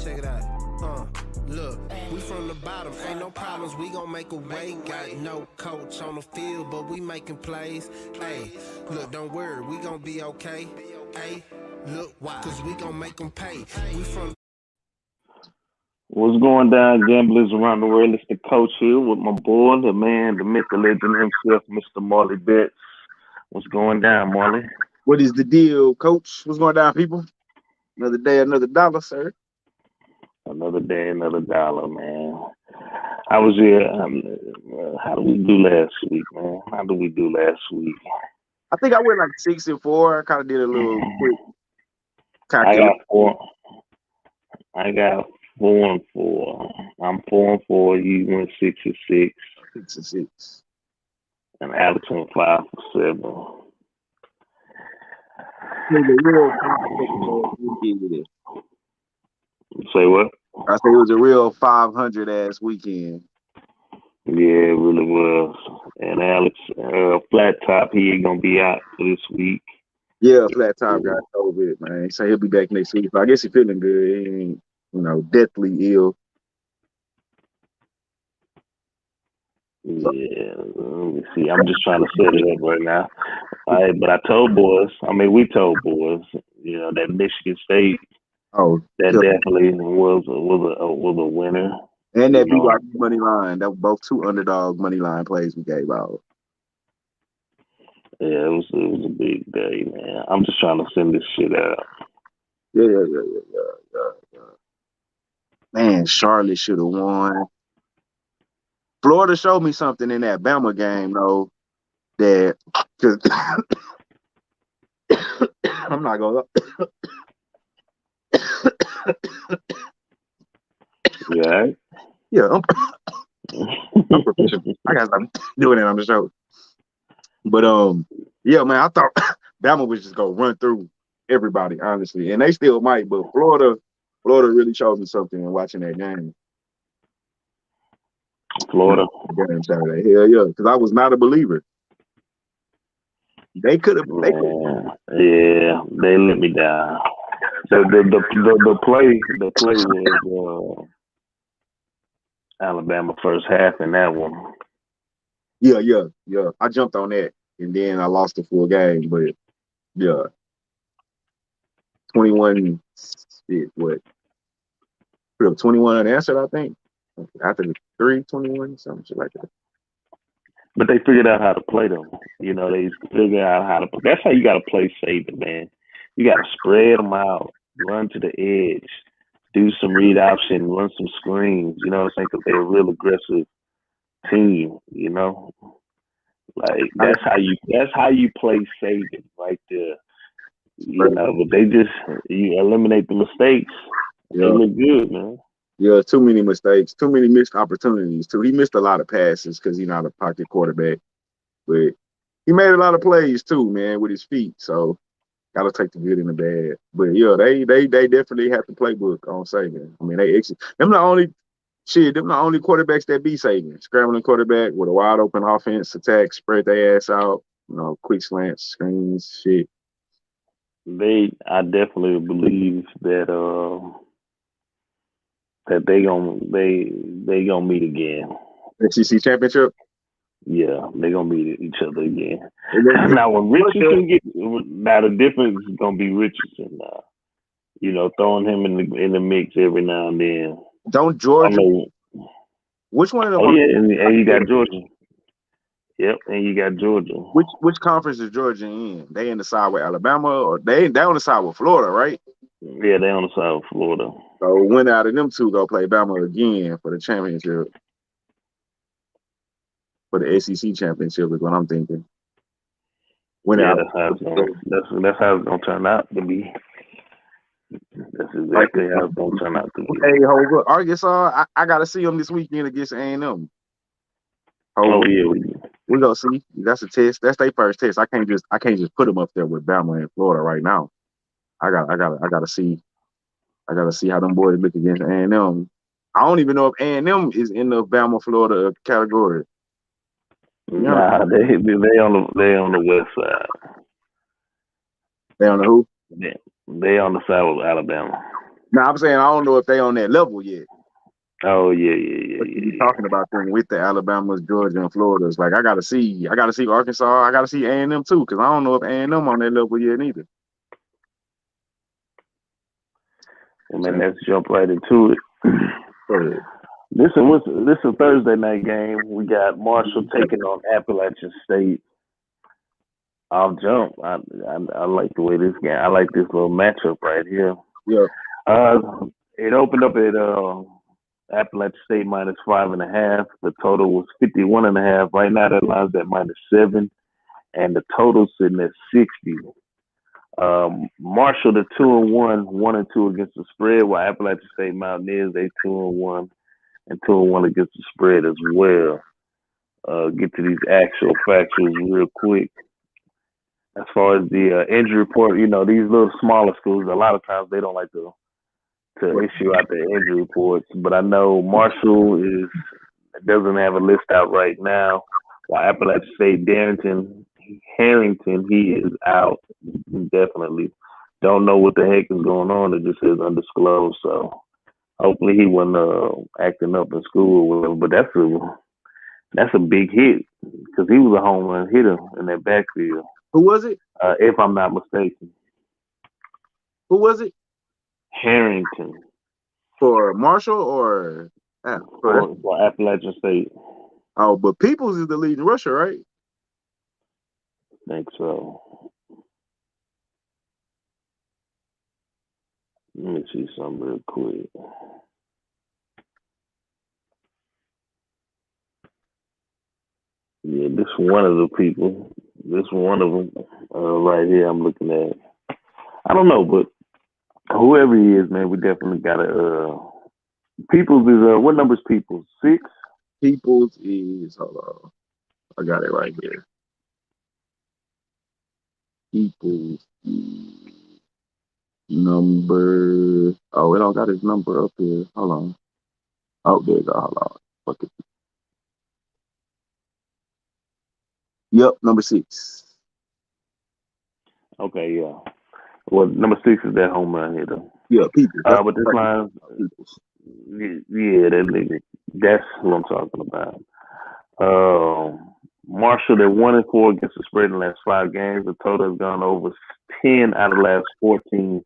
Check it out. Look, we from the bottom, ain't no problems, we gon' make a way. Got no coach on the field, but we making plays. Hey, look, don't worry, we gon' be okay. Hey, look, why? Cause we gon' make them pay. We from. What's going down, gamblers around the world? It's the coach here with my boy, the man, the myth, the legend himself, Mr. Marley Betts. What's going down, Marley? What is the deal, Coach? What's going down, people? Another day, another dollar, sir. Another day, another dollar, man. I was here. How did we do last week, man? How did we do last week? I think I went like 6-4. I kind of did a little quick calculation. I got 4-4. I'm 4-4. You went 6-6. 6-6. And Alex went 5-7. Say what? I say it was a real 500-ass weekend. Yeah, it really was. And Alex, Flat Top, he ain't gonna be out for this week. Yeah, Flat Top got COVID, man. He said he'll be back next week. But I guess he's feeling good. He ain't, deathly ill. Yeah, let me see. I'm just trying to set it up right now. But I told boys, we told boys, that Michigan State, that definitely was a winner. And that BYU money line, that were both two underdog money line plays we gave out. Yeah, it was a big day, man. I'm just trying to send this shit out. Yeah. Man, Charlotte should have won. Florida showed me something in that Bama game, though, that because I'm not gonna. Yeah. Yeah, I'm professional. I gotta stop doing it on the show. But yeah, man, I thought Bama was just gonna run through everybody, honestly, and they still might. But Florida really showed me something in watching that game. Florida game Saturday, hell yeah, because I was not a believer. They could have. Yeah, they let me down. The play was Alabama first half in that one. Yeah. I jumped on that, and then I lost the full game. But yeah, 21. What? Put up 21 unanswered, I think. After the 3-21, something shit like that. But they figured out how to play them. They figured out how to play. That's how you got to play safety, man. You got to spread them out, run to the edge, do some read option, run some screens. You know what I'm saying? Because they're a real aggressive team. Like that's how you play safety right there. But they just you eliminate the mistakes. Yeah. They look good, man. Yeah, too many mistakes, too many missed opportunities too. He missed a lot of passes because he's not a pocket quarterback, but he made a lot of plays too, man, with his feet. So gotta take the good and the bad. But yeah, they definitely have the playbook on Saban. They exit. Them the only quarterbacks that be Saban. Scrambling quarterback with a wide open offense, attack, spread their ass out, quick slants, screens, shit. I definitely believe that that they gonna meet again. SEC championship. Yeah, they gonna meet each other again. Now when Richardson the difference is gonna be Richardson. Throwing him in the mix every now and then. Don't Georgia? Which one of them? Oh yeah, and you got Georgia. Yep, and you got Georgia. Which conference is Georgia in? They in the side with Alabama, or they on the side with Florida, right? Yeah, they on the side with Florida. So one out of them two go play Bama again for the championship. For the SEC championship is what I'm thinking. That's how it's gonna turn out to be. That's exactly how it's gonna turn out to be. Hey, hold up, Arkansas! I gotta see them this weekend against A&M. We gonna see. That's a test. That's their first test. I can't just put them up there with Bama and Florida right now. I gotta see. I gotta see how them boys look against A&M. I don't even know if A&M is in the Bama Florida category. Nah, they on the west side. They on the who? Yeah, they on the side with Alabama. Now I'm saying I don't know if they on that level yet. Oh yeah. But you be talking about them with the Alabamas, Georgia, and Floridas. Like I gotta see Arkansas. I gotta see A&M too, because I don't know if A&M on that level yet either. Well, man, let's jump right into it. Go ahead. This is Thursday night game. We got Marshall taking on Appalachian State. I'll jump. I like the way this game. I like this little matchup right here. Yeah. It opened up at Appalachian State -5.5. The total was 51.5. Right now that line's at -7, and the total's sitting at 60. Marshall, the 2-1, 1-2 against the spread, while Appalachian State Mountaineers, they 2-1 and 2-1 against the spread as well. Get to these actual factuals real quick. As far as the injury report, these little smaller schools, a lot of times they don't like to issue out the injury reports. But I know Marshall doesn't have a list out right now, while Appalachian State, Harrington, he is out definitely. Don't know what the heck is going on. It just says undisclosed. So hopefully he wasn't acting up in school or whatever. But that's a big hit because he was a home run hitter in that backfield. Who was it? If I'm not mistaken. Who was it? Harrington. For Marshall or for Appalachian State? Oh, but Peoples is the leading rusher, right? I think so. Let me see something real quick. Yeah, this one of the people. This one of them right here I'm looking at. I don't know, but whoever he is, man, we definitely gotta. Peoples is what number is Peoples? 6. Peoples is hold on, I got it right here. Peoples number. Oh, it don't got his number up here. Hold on. Oh, there you go. Hold on. Fuck it. Yep, number 6. Okay, yeah. Well, number 6 is that home run hitter. Yeah, Peoples. But this line, yeah, that nigga. That's who I'm talking about. Marshall, they're 1-4 against the spread in the last 5 games. The total has gone over 10 out of the last 14.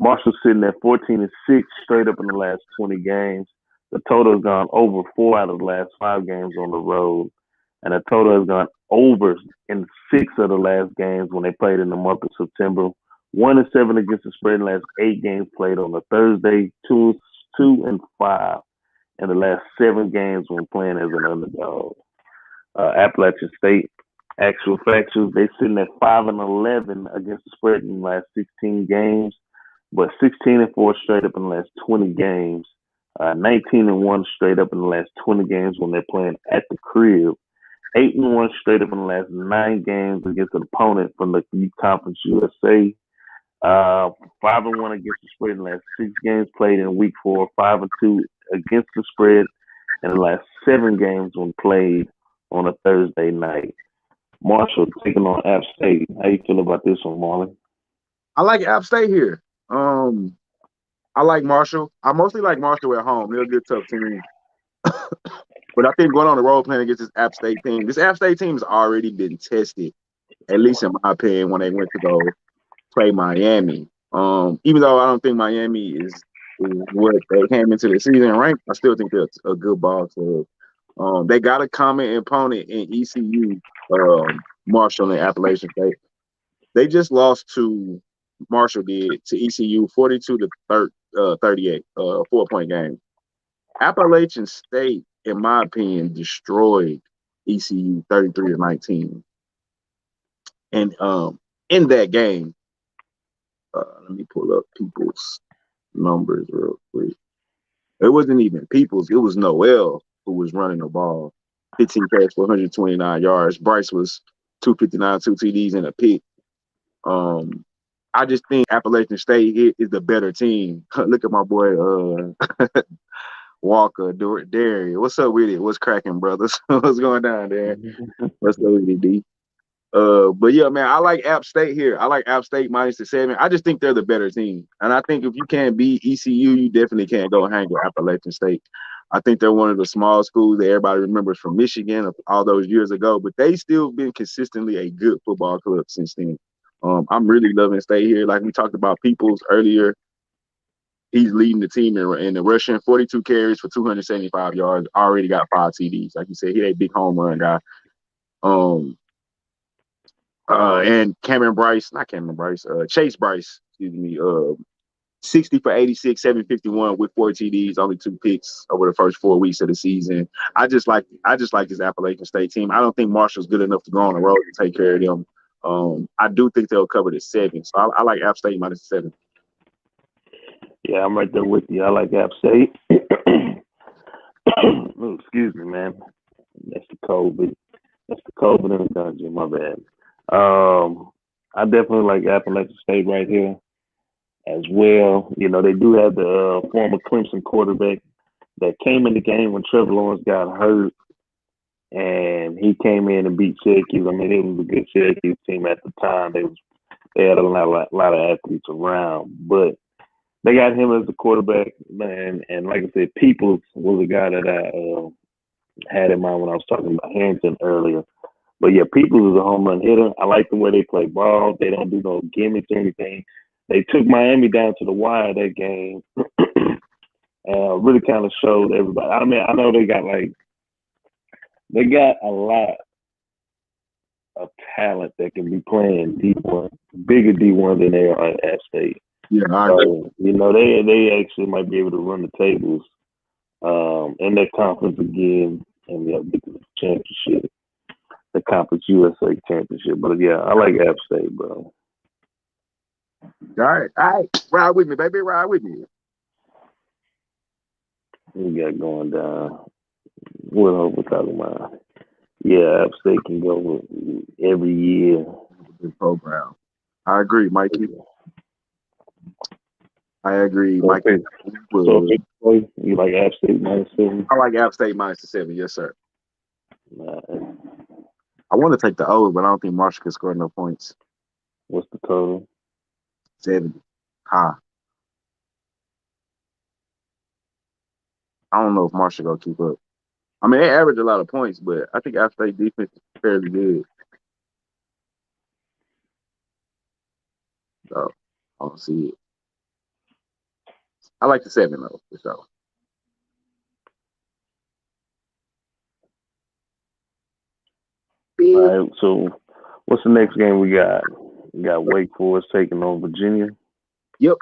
Marshall's sitting at 14-6 straight up in the last 20 games. The total has gone over 4 out of the last 5 games on the road. And the total has gone over in 6 of the last games when they played in the month of September. 1-7 against the spread in the last 8 games played on a Thursday. 2-5 in the last 7 games when playing as an underdog. Appalachian State, actual factuals, they sitting at 5-11 against the spread in the last 16 games, but 16-4 straight up in the last 20 games. 19-1 straight up in the last 20 games when they're playing at the crib. 8-1 straight up in the last 9 games against an opponent from the Conference USA. 5-1 against the spread in the last 6 games played in week 4. 5-2 against the spread in the last 7 games when played on a Thursday night. Marshall taking on App State. How you feel about this one, Marley? I like App State here. I like Marshall. I mostly like Marshall at home. They're a good tough team. But I think going on the road playing against this App State team has already been tested, at least in my opinion, when they went to go play Miami. Even though I don't think Miami is what they came into the season ranked, I still think they're a good ball club. They got a common opponent in ECU, Marshall and Appalachian State. They just lost to Marshall to ECU 42-38, 4-point game. Appalachian State, in my opinion, destroyed ECU 33-19. And in that game, let me pull up People's numbers real quick. It wasn't even Peoples. It was Noel who was running the ball. 15 carries for 129 yards. Bryce was 259, 2 TDs and a pick. I just think Appalachian State is the better team. Look at my boy Walker, Derry. What's up with it? What's cracking, brothers? What's going down there? What's up with it, D? But yeah, man, I like App State here. I like App State minus the 7. I just think they're the better team. And I think if you can't beat ECU, you definitely can't go hang with Appalachian State. I think they're one of the small schools that everybody remembers from Michigan all those years ago, but they still been consistently a good football club since then. I'm really loving State here. Like we talked about Peoples earlier, he's leading the team in the rushing, 42 carries for 275 yards, already got 5 TDs. Like you said, he's a big home run guy. And Chase Bryce, excuse me, 60 for 86, 751 with 4 TDs, only 2 picks over the first 4 weeks of the season. I just like this Appalachian State team. I don't think Marshall's good enough to go on the road to take care of them. I do think they'll cover the 7. So I like App State minus 7. Yeah, I'm right there with you. I like App State. Oh, excuse me, man. That's the COVID. That's the COVID in the dungeon. My bad. I definitely like Appalachian State right here as well. You know, they do have the former Clemson quarterback that came in the game when Trevor Lawrence got hurt, and he came in and beat Syracuse. I mean, it was a good Syracuse team at the time. They had a lot of athletes around, but they got him as the quarterback, man. And like I said, Peoples was a guy that I had in mind when I was talking about Harrington earlier. But yeah, Peoples is a home run hitter. I like the way they play ball. They don't do no gimmicks or anything. They took Miami down to the wire that game. Really kind of showed everybody. I mean, I know they got a lot of talent that can be playing D1, bigger D1 than they are at State. Yeah, so, you know, they actually might be able to run the tables in their conference again and get the championship, the Conference USA championship. But yeah, I like App State, bro. All right. Ride with me, baby. Ride with me. We got going down. What else we talking about? Yeah, App State can go every year. Good program. I agree, Mikey. I agree, Mikey. So you like App State minus 7? I like App State minus the 7, yes, sir. I want to take the O, but I don't think Marshall can score enough points. What's the total? 70. I don't know if Marshall gonna keep up. I mean, they average a lot of points, but I think App State defense is fairly good. So I don't see it. I like the 7 though, for sure. All right, so what's the next game we got? We got Wake Forest taking on Virginia. Yep.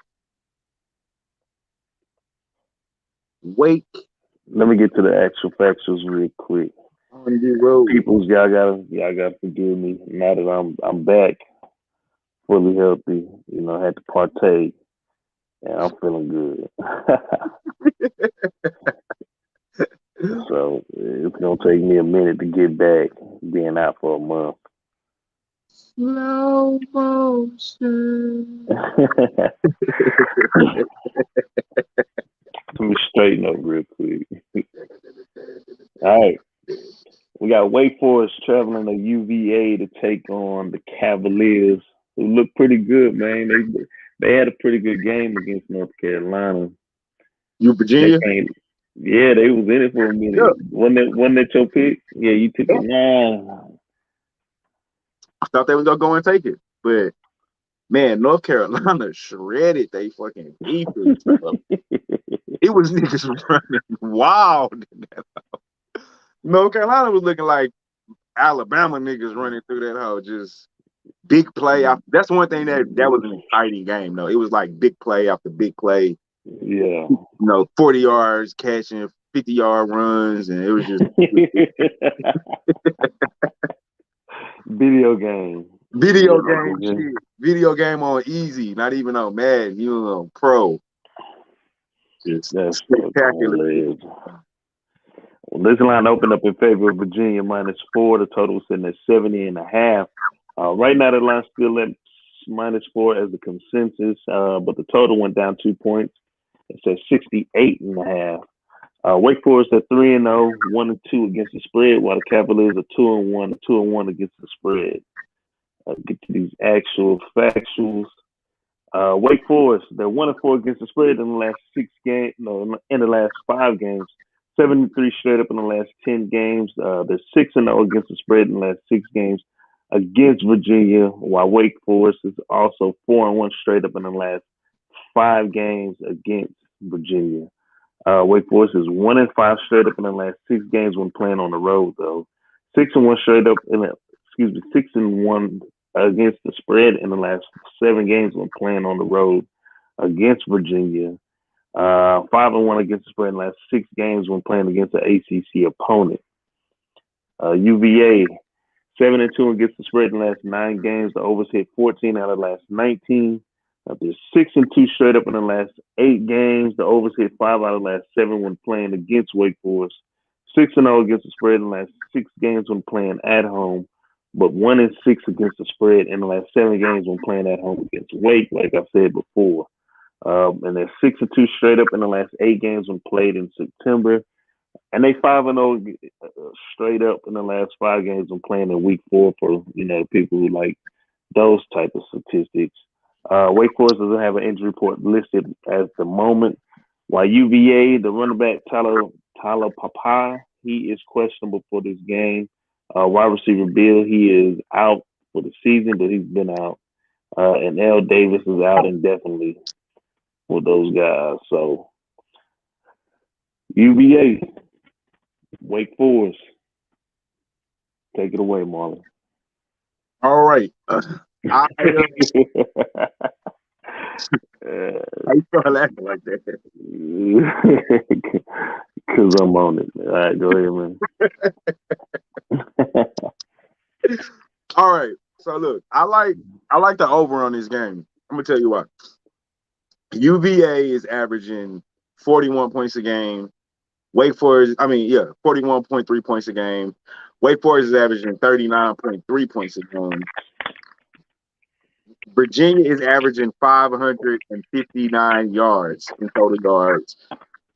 Wake. Let me get to the actual factuals real quick. Peoples, y'all gotta forgive me. Now that I'm back, fully healthy, you know, I had to partake, and I'm feeling good. So it's gonna take me a minute to get back, being out for a month. Slow motion. Let me straighten up real quick. All right. We got Wake Forest traveling to UVA to take on the Cavaliers, who look pretty good, man. They had a pretty good game against North Carolina. Virginia? Yeah, they was in it for a minute. Yeah. Wasn't that your pick? Yeah, you took it. Nah. I thought they was gonna go and take it, but man, North Carolina shredded they fucking defense. It was niggas running wild in that hole. North Carolina was looking like Alabama niggas running through that hole, just big play. That's one thing that was an exciting game, though. It was like big play after big play. Yeah. 40 yards catching, 50-yard runs, and it was just video game. Shit. Video game on easy, not even on Madden, you on Pro. That's spectacular. Well, this line opened up in favor of Virginia -4. The total was sitting at 70.5. Right now, the line's still at -4 as the consensus, but the total went down 2 points. It's at 68.5. Wake Forest at 3-0, 1-2 against the spread, while the Cavaliers are 2-1, 2-1 against the spread. Get to these actual factuals. Wake Forest, they're 1-4 against the spread in the last 6 games. No, in the last 5 games. 73 straight up in the last 10 games. They're 6-0 against the spread in the last 6 games against Virginia, while Wake Forest is also 4-1 straight up in the last 5 games against Virginia. Wake Forest is 1-5 straight up in the last 6 games when playing on the road, though. 6-1 straight up in the 6-1 against the spread in the last 7 games when playing on the road against Virginia. 5-1 against the spread in the last 6 games when playing against an ACC opponent. UVA 7-2 against the spread in the last 9 games. The overs hit 14 out of the last 19. They're 6-2 straight up in the last 8 games. The overs hit 5 out of the last 7 when playing against Wake Forest. 6-0 against the spread in the last 6 games when playing at home, but 1-6 against the spread in the last 7 games when playing at home against Wake, like I said before. And they're 6-2 straight up in the last 8 games when played in September. And they 5-0 straight up in the last 5 games when playing in week 4 for, people who like those type of statistics. Wake Forest doesn't have an injury report listed at the moment. While UVA, the running back Tyler Papa, he is questionable for this game. Wide receiver Bill, he is out for the season, but he's been out. And L. Davis is out indefinitely with those guys. So UVA, Wake Forest, take it away, Marley. All right. How you start laughing like that? Because I'm on it. All right, go ahead, man. All right. So look, I like the over on this game. I'm gonna tell you why. UVA is averaging 41 points a game. Wake Forest, 41.3 points a game. Wake Forest is averaging 39.3 points a game. Virginia is averaging 559 yards in total yards.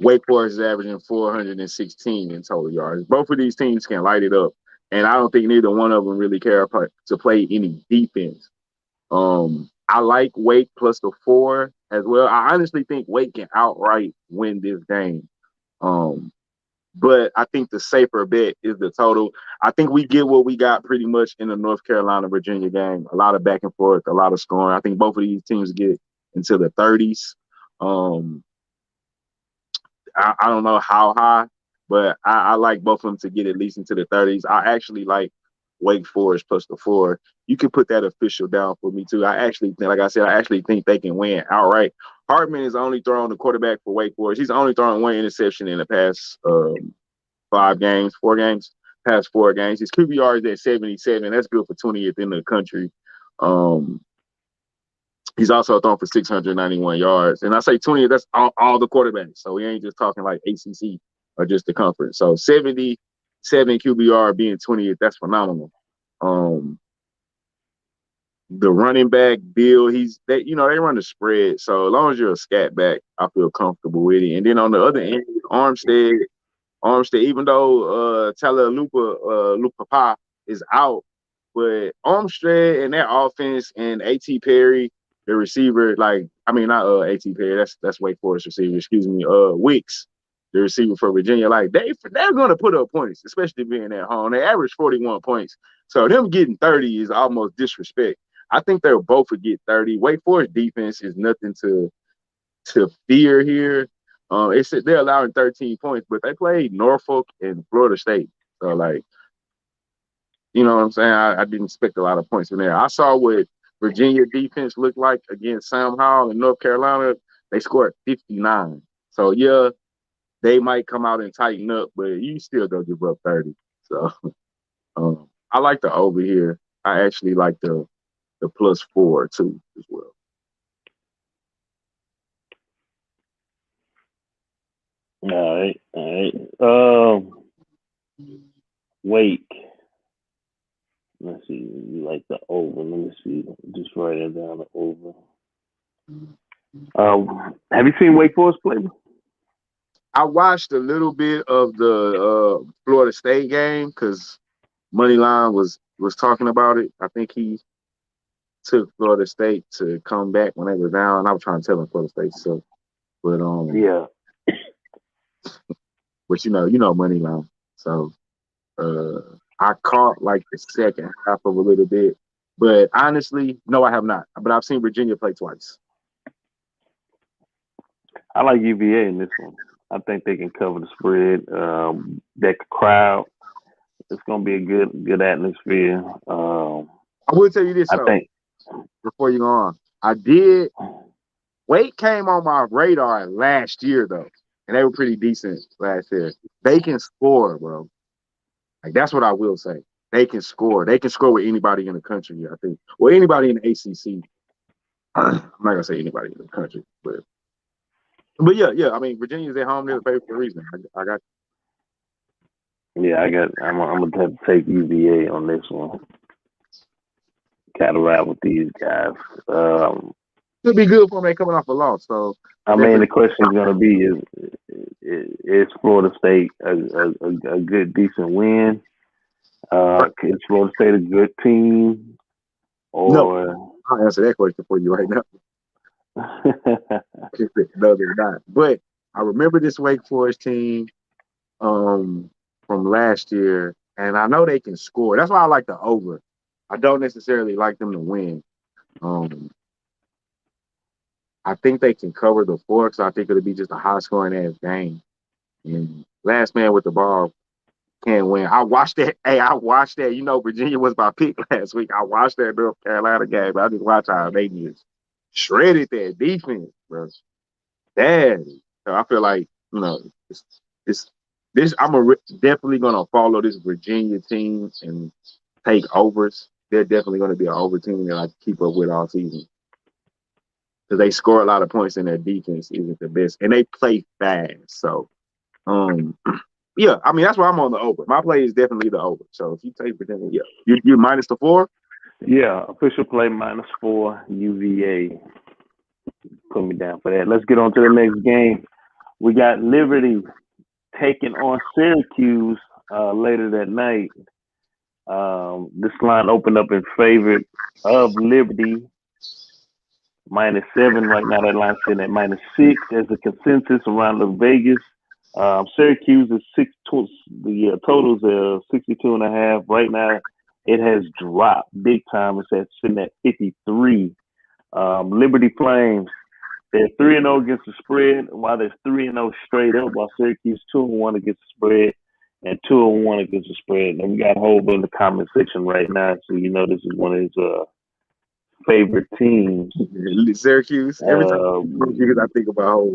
Wake Forest is averaging 416 in total yards. Both of these teams can light it up, and I don't think neither one of them really care to play any defense. I like Wake plus the 4 as well. I honestly think Wake can outright win this game. But I think the safer bet is the total. I think we get what we got pretty much in the North Carolina-Virginia game. A lot of back and forth, a lot of scoring. I think both of these teams get into the 30s. I don't know how high, but I like both of them to get at least into the 30s. I actually like Wake Forest plus the 4. You can put that official down for me too. I actually think they can win outright. Hartman is only throwing the quarterback for Wake Forest. He's only throwing 1 interception in the past 4 games. Past 4 games. His QBR is at 77. That's good for 20th in the country. He's also thrown for 691 yards. And I say 20th, that's all the quarterbacks. So we ain't just talking like ACC or just the conference. So 77 QBR being 20th, that's phenomenal. The running back, Bill, they run the spread. So as long as you're a scat back, I feel comfortable with it. And then on the other end, Armstead, even though Lupapa is out, but Armstead and that offense and A.T. Perry, the receiver, not A.T. Perry, that's Wake Forest receiver, Wicks, the receiver for Virginia, they're going to put up points, especially being at home. They average 41 points. So them getting 30 is almost disrespect. I think they'll both get 30. Wake Forest defense is nothing to fear here. They're allowing 13 points, but they played Norfolk and Florida State. So, you know what I'm saying? I didn't expect a lot of points from there. I saw what Virginia defense looked like against Sam Howell in North Carolina. They scored 59. So, yeah, they might come out and tighten up, but you still go give up 30. So, I like the over here. I actually like the plus 4 too as well. All right. Wake. Let's see. You like the over? Let me see. Just write it down. The over. Have you seen Wake Forest play? I watched a little bit of the Florida State game because Moneyline was talking about it. I think he took Florida State to come back when they were down. I was trying to tell them Florida State sucked. But Yeah. but you know money line. So I caught like the second half of a little bit. But honestly, no, I have not. But I've seen Virginia play twice. I like UVA in this one. I think they can cover the spread. That crowd, it's gonna be a good atmosphere. I will tell you this I though, think before you go on. Wake came on my radar last year though. And they were pretty decent last year. They can score, bro. Like that's what I will say. They can score. They can score with anybody in the country, I think. Or anybody in the ACC. I'm not gonna say anybody in the country, but yeah. I mean, Virginia's at home. They're the favorite for a reason. I got. Yeah, I'm gonna have to take UVA on this one. Kind of ride with these guys. It'll be good for them coming off a loss. So I mean, the question is gonna be: Is Florida State a good, decent win? Is Florida State a good team? Or no, I'll answer that question for you right now. No, they're not. But I remember this Wake Forest team from last year, and I know they can score. That's why I like the over. I don't necessarily like them to win. I think they can cover the 4 because I think it'll be just a high scoring ass game. And last man with the ball can't win. I watched that. Hey, I watched that. You know, Virginia was my pick last week. I watched that North Carolina game. I just watched how they just shredded that defense, bro. Daddy. So I feel like, it's this. Definitely gonna follow this Virginia team and take overs. They're definitely gonna be an over team that I keep up with all season because they score a lot of points and their defense isn't the best, and they play fast. So, yeah, I mean that's why I'm on the over. My play is definitely the over. So if you take Virginia, yeah, you're minus the 4. Yeah, official play -4 UVA. Put me down for that. Let's get on to the next game. We got Liberty taking on Syracuse later that night. This line opened up in favor of Liberty. -7 right now. That line's sitting at -6 as a consensus around Las Vegas. Syracuse is the totals are 62.5. Right now, it has dropped big time. It's sitting at 53. Liberty Flames, they're 3-0 against the spread, while they're 3-0 straight up, while Syracuse 2-1 against the spread and 2-1 against the spread. And we got Hope in the comment section right now, so you know this is one of his favorite teams. Syracuse. Every time I think about Hope.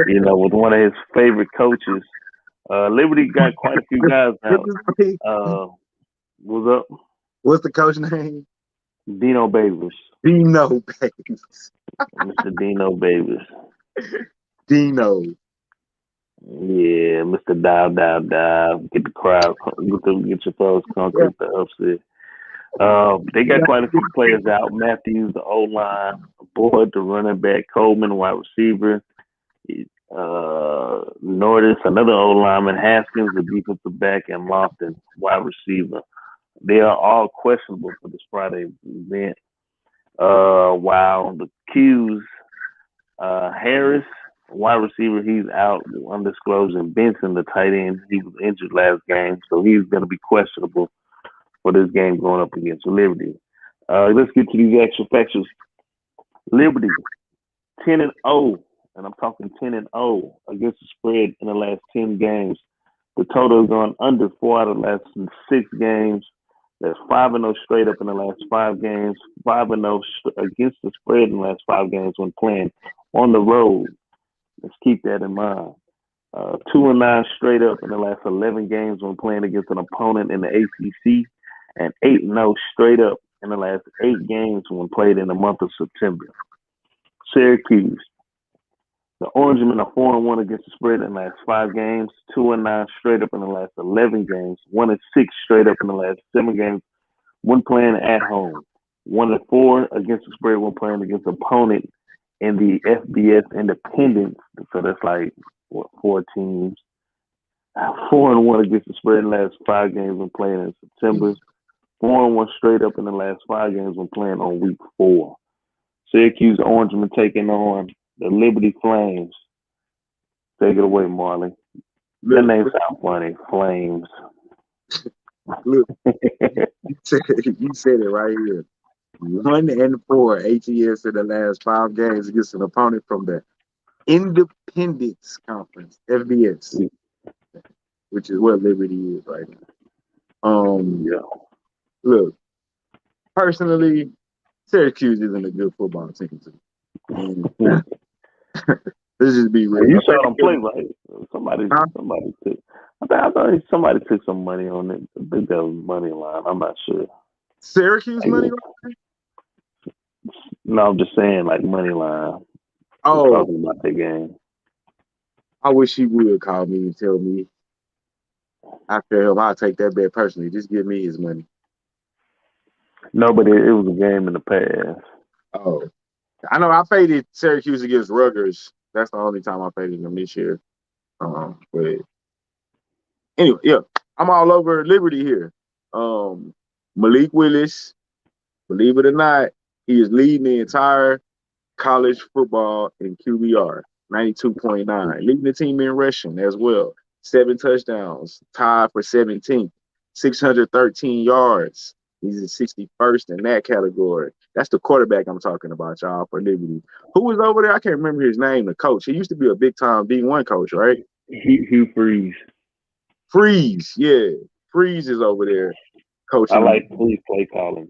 You know, with one of his favorite coaches. Liberty got quite a few guys out. What's up? What's the coach name? Dino Babers. Dino Babers. Mr. Dino Babers. Dino. Yeah, Mr. Dive. Get the crowd, get your fellas comfortable with the upset. They got quite a few players out. Matthews, the O-line, Boyd, the running back, Coleman, wide receiver, Nordis, another O-lineman, Haskins, the defensive back, and Lofton, wide receiver. They are all questionable for this Friday event. While the Q's, Harris, wide receiver, he's out, undisclosed, and Benson, the tight end, he was injured last game, so he's going to be questionable for this game going up against Liberty. Let's get to these actual facts. Liberty, 10-0, and I'm talking 10-0 against the spread in the last 10 games. The total has gone under 4 out of the last 6 games. That's 5-0 straight up in the last 5 games. 5-0 against the spread in the last 5 games when playing on the road. Let's keep that in mind. 2-9 straight up in the last 11 games when playing against an opponent in the ACC, and 8-0 straight up in the last 8 games when played in the month of September. Syracuse, the Orangemen are 4-1 against the spread in the last 5 games, 2-9 straight up in the last 11 games, 1-6 straight up in the last 7 games when playing at home, 1-4 against the spread when playing against an opponent in the FBS Independence. So that's like 4 teams. 4-1 against the spread in the last 5 games when playing in September. 4-1 straight up in the last 5 games when playing on week 4. Syracuse Orangemen taking on the Liberty Flames. Take it away, Marley. That name sounds funny. Flames. Look, you said it right here. 1-4 ATS in the last 5 games against an opponent from the Independence Conference, FBS, which is what Liberty is right now. Yeah. Look, personally, Syracuse isn't a good football team. Let's just be real. You saw them play, right? Somebody took. I thought somebody took some money on it. I think that was money line. I'm not sure. Syracuse money line? No, I'm just saying like money line. Oh, talking about the game. I wish he would call me and tell me. After him, I'll take that bet personally. Just give me his money. No, but it was a game in the past. Oh, I know. I faded Syracuse against Rutgers. That's the only time I faded them this year. But anyway, yeah, I'm all over Liberty here. Malik Willis, believe it or not, he is leading the entire college football in QBR, 92.9. Leading the team in rushing as well. 7 touchdowns, tied for 17th, 613 yards. He's in 61st in that category. That's the quarterback I'm talking about, y'all, for Liberty. Who was over there? I can't remember his name, the coach. He used to be a big-time D1 coach, right? Hugh Freeze. Freeze, yeah. Freeze is over there coaching. I like Freeze play calling.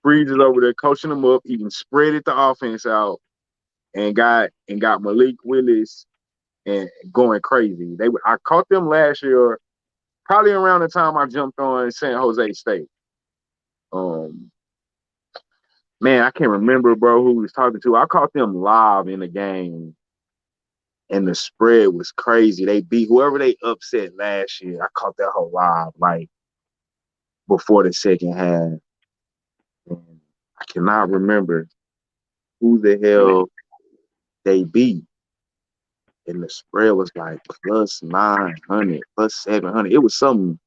Freeze is over there coaching them up. He can spread it the offense out and got Malik Willis and going crazy. I caught them last year, probably around the time I jumped on San Jose State. Man, I can't remember, bro, who he was talking to. I caught them live in the game, and the spread was crazy. They beat whoever they upset last year. I caught that whole live, like, before the second half. And I cannot remember who the hell they beat. And the spread was like plus 900, plus 700. It was something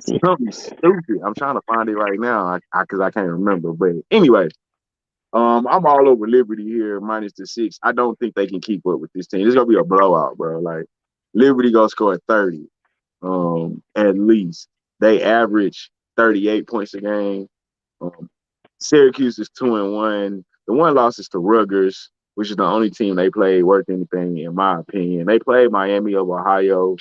stupid. I'm trying to find it right now because I can't remember. But anyway, I'm all over Liberty here, minus the 6. I don't think they can keep up with this team. It's gonna be a blowout, bro. Like Liberty gonna score 30, at least. They average 38 points a game. Syracuse is 2-1. The one loss is to Rutgers, which is the only team they played worth anything, in my opinion. They played Miami of Ohio.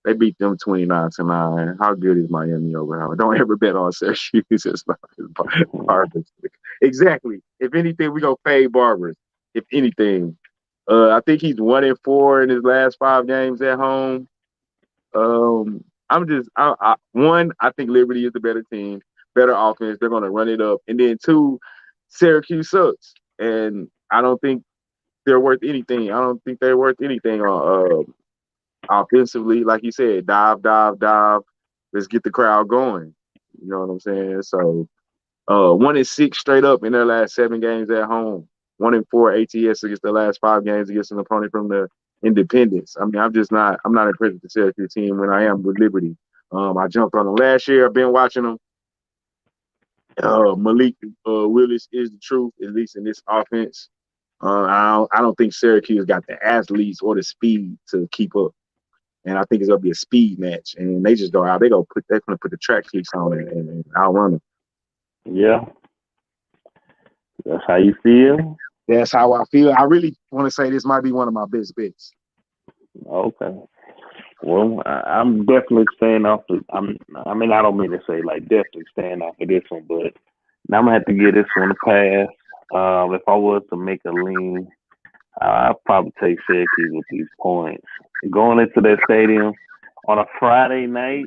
They beat them 29-9. How good is Miami over Ohio? Don't ever bet on Syracuse. It's not Barbers. Exactly. If anything, we go fade Barbers. If anything, I think he's 1-4 in his last 5 games at home. I think Liberty is the better team, better offense. They're going to run it up. And then 2, Syracuse sucks. And I don't think they're worth anything. I don't think they're worth anything on offensively. Like you said, dive. Let's get the crowd going. You know what I'm saying? So 1-6 straight up in their last 7 games at home. 1-4 ATS against the last 5 games against an opponent from the Independence. I mean, I'm not impressed with the Syracuse team when I am with Liberty. I jumped on them last year. I've been watching them. Malik Willis is the truth, at least in this offense. I don't think Syracuse got the athletes or the speed to keep up. And I think it's gonna be a speed match. And they just go out. They're gonna put the track kicks on it and outrun them. Yeah. That's how you feel? That's how I feel. I really want to say this might be one of my best bets. Okay. Well, I'm definitely staying off I don't mean to say like definitely staying off of this one, but now I'm gonna have to give this one a pass. If I was to make a lean, I'd probably take Syracuse with these points. Going into that stadium on a Friday night.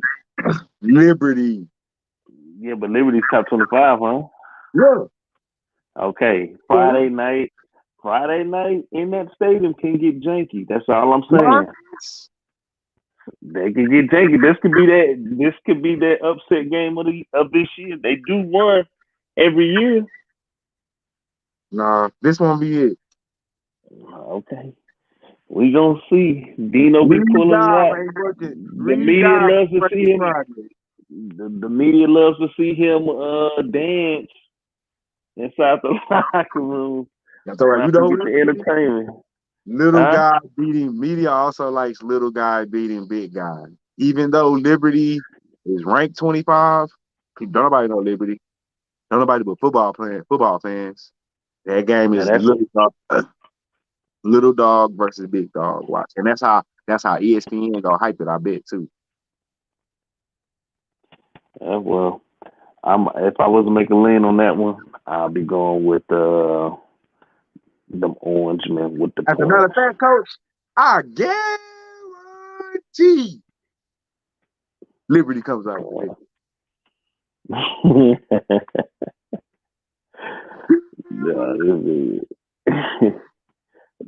Liberty. Yeah, but Liberty's top 25, huh? Yeah. Okay. Friday night in that stadium can get janky. That's all I'm saying. They can get janky. This could be that upset game of this year. They do one every year. Nah, this won't be it. Okay. We gonna see. Dino be pulling up. The media loves to see him. the media loves to see him dance inside the locker room. That's all right. I You know forget who the entertainment. little Huh? guy beating media also likes little guy beating big guy. Even though Liberty is ranked 25, don't nobody know Liberty. Don't nobody but football fans. That game And is that's little dog versus big dog. Watch, and that's how ESPN gonna hype it. I bet too. well. If I was to make a lean on that one, I'll be going with them orange men with the As a matter plus. of fact, coach, I guarantee Liberty comes out with it.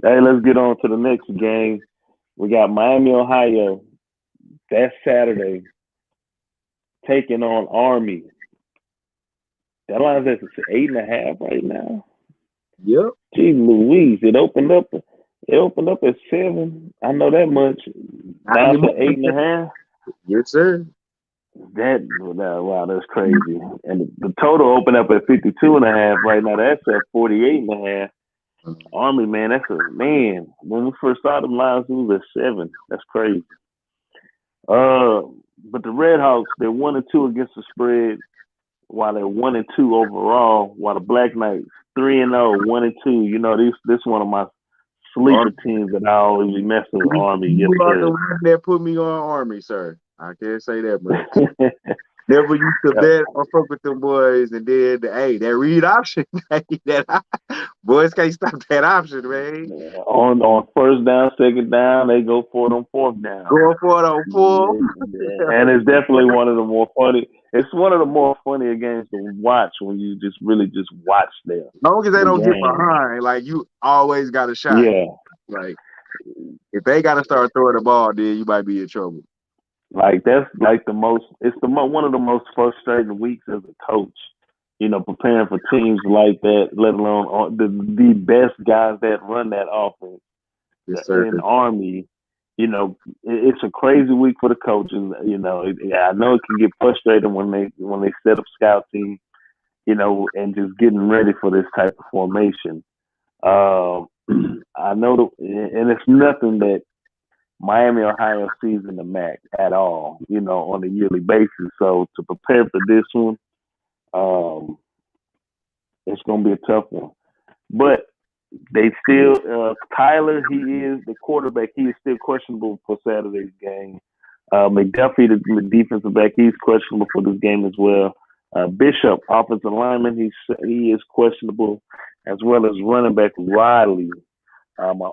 Hey, let's get on to the next game. We got Miami, Ohio. That's Saturday, taking on Army. That line's at 8.5 right now. Yep. Gee Louise, it opened up. It opened up at 7. I know that much. Down to 8.5. Yes, sir. Wow, that's crazy. And the total opened up at 52.5. Right now, that's at 48.5. Army, man, that's a man. When we first saw them lines, it was at 7. That's crazy. But the Red Hawks, they're 1-2 against the spread, while they're 1-2 overall. While the Black Knights 3-0, 1-2. You know, this one of my sleeper teams that I always be messing with. Army. Yes, You are sir. the one that put me on Army, sir. I can't say that much. Never used to bet or fuck with them boys, and then that read option, boys can't stop that option, man. On first down, second down, they go for it on fourth down. Going for it on full. And it's definitely one of the more funny. It's one of the more funnier games to watch when you just really just watch them. As long as they don't get behind, like you always got a shot. Yeah. Like if they got to start throwing the ball, then you might be in trouble. Like that's like the most. It's one of the most frustrating weeks as a coach. You know, preparing for teams like that, let alone the best guys that run that offense. Yes, sir. In Army, you know, it's a crazy week for the coaches. You know, I know it can get frustrating when they set up scout teams, you know, and just getting ready for this type of formation. I know, and it's nothing that Miami, Ohio sees in the MAC at all, you know, on a yearly basis. So to prepare for this one, it's going to be a tough one. But they still, Tyler, he is the quarterback. He is still questionable for Saturday's game. McDuffie, the defensive back, he's questionable for this game as well. Bishop, offensive lineman, he is questionable, as well as running back Riley.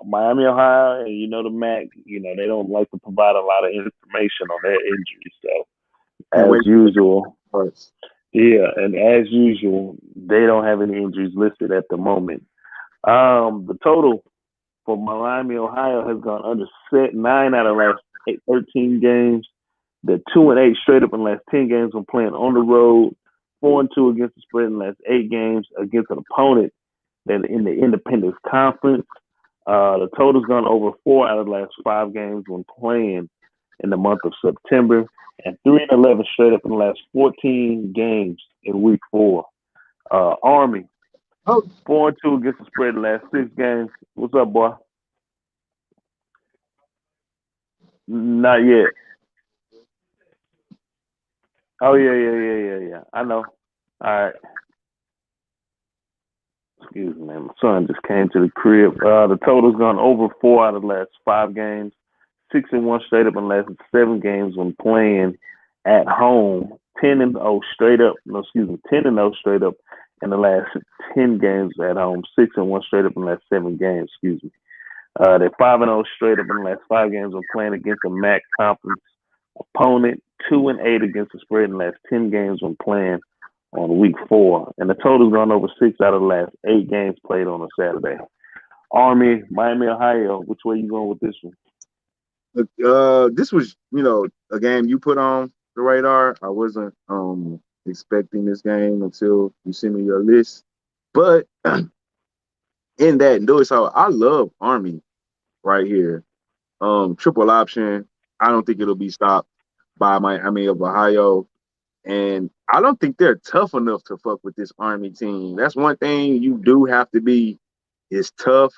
Miami, Ohio, and you know the MAC, you know, they don't like to provide a lot of information on their injuries. So, as usual, yeah, and as usual, they don't have any injuries listed at the moment. The total for Miami, Ohio has gone under 9 out of the last 13 games. They're 2-8 straight up in the last 10 games when playing on the road. 4-2 against the spread in the last 8 games against an opponent that in the Independence Conference. The total's gone over 4 out of the last 5 games when playing in the month of September, and 3-11 straight up in the last 14 games in week 4. Army, 4-2 against the spread in the last 6 games. What's up, boy? Not yet. Oh, yeah. I know. All right. Excuse me, my son just came to the crib. The total's gone over 4 out of the last 5 games. 6-1 straight up in the last 7 games when playing at home. 10-0 straight up. 10-0 straight up in the last 10 games at home. 6-1 straight up in the last 7 games. Excuse me. They're 5-0 straight up in the last 5 games when playing against a MAC conference opponent. 2-8 against the spread in the last 10 games when playing on week 4. And the total's gone over 6 out of the last 8 games played on a Saturday. Army, Miami, Ohio. Which way you going with this one? This was, a game you put on the radar. I wasn't expecting this game until you sent me your list. But in that do it, so I love Army right here. Triple option. I don't think it'll be stopped by Miami of Ohio. And I don't think they're tough enough to fuck with this Army team. That's one thing you do have to be is tough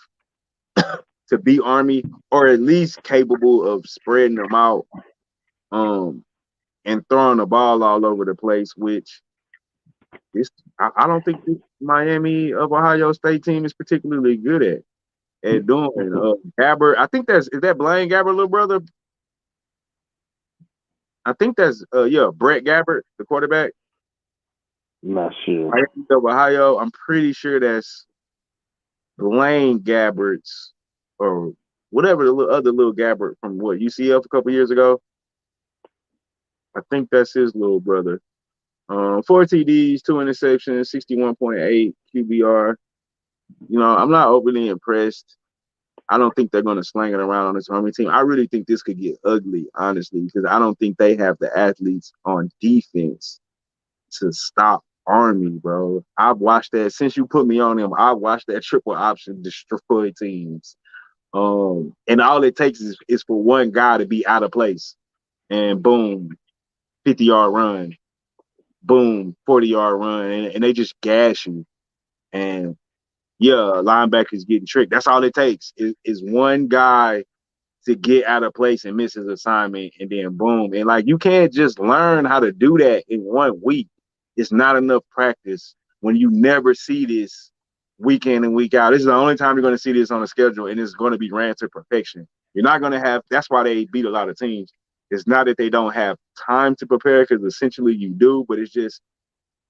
to be Army, or at least capable of spreading them out and throwing the ball all over the place, which is I don't think this Miami of Ohio State team is particularly good at doing. Gabbert, I think is that Blaine Gabbert little brother? I think that's Brett Gabbert, the quarterback. I'm not sure. Miami of Ohio. I'm pretty sure that's Blaine Gabbert's or whatever the other little Gabbert from UCF a couple years ago. I think that's his little brother. 4 TDs, 2 interceptions, 61.8 QBR. I'm not overly impressed. I don't think they're going to slang it around on this Army team. I really think this could get ugly, honestly, because I don't think they have the athletes on defense to stop Army, bro. I've watched that since you put me on them. I've watched that triple option destroy teams. And all it takes is for one guy to be out of place, and boom, 50-yard run, boom, 40-yard run, and they just gash you. And linebackers getting tricked. That's all it takes is one guy to get out of place and miss his assignment, and then boom. And like, you can't just learn how to do that in 1 week. It's not enough practice when you never see this week in and week out. This is the only time you're going to see this on the schedule, and it's going to be ran to perfection. You're not going to have – that's why they beat a lot of teams. It's not that they don't have time to prepare, because essentially you do, but it's just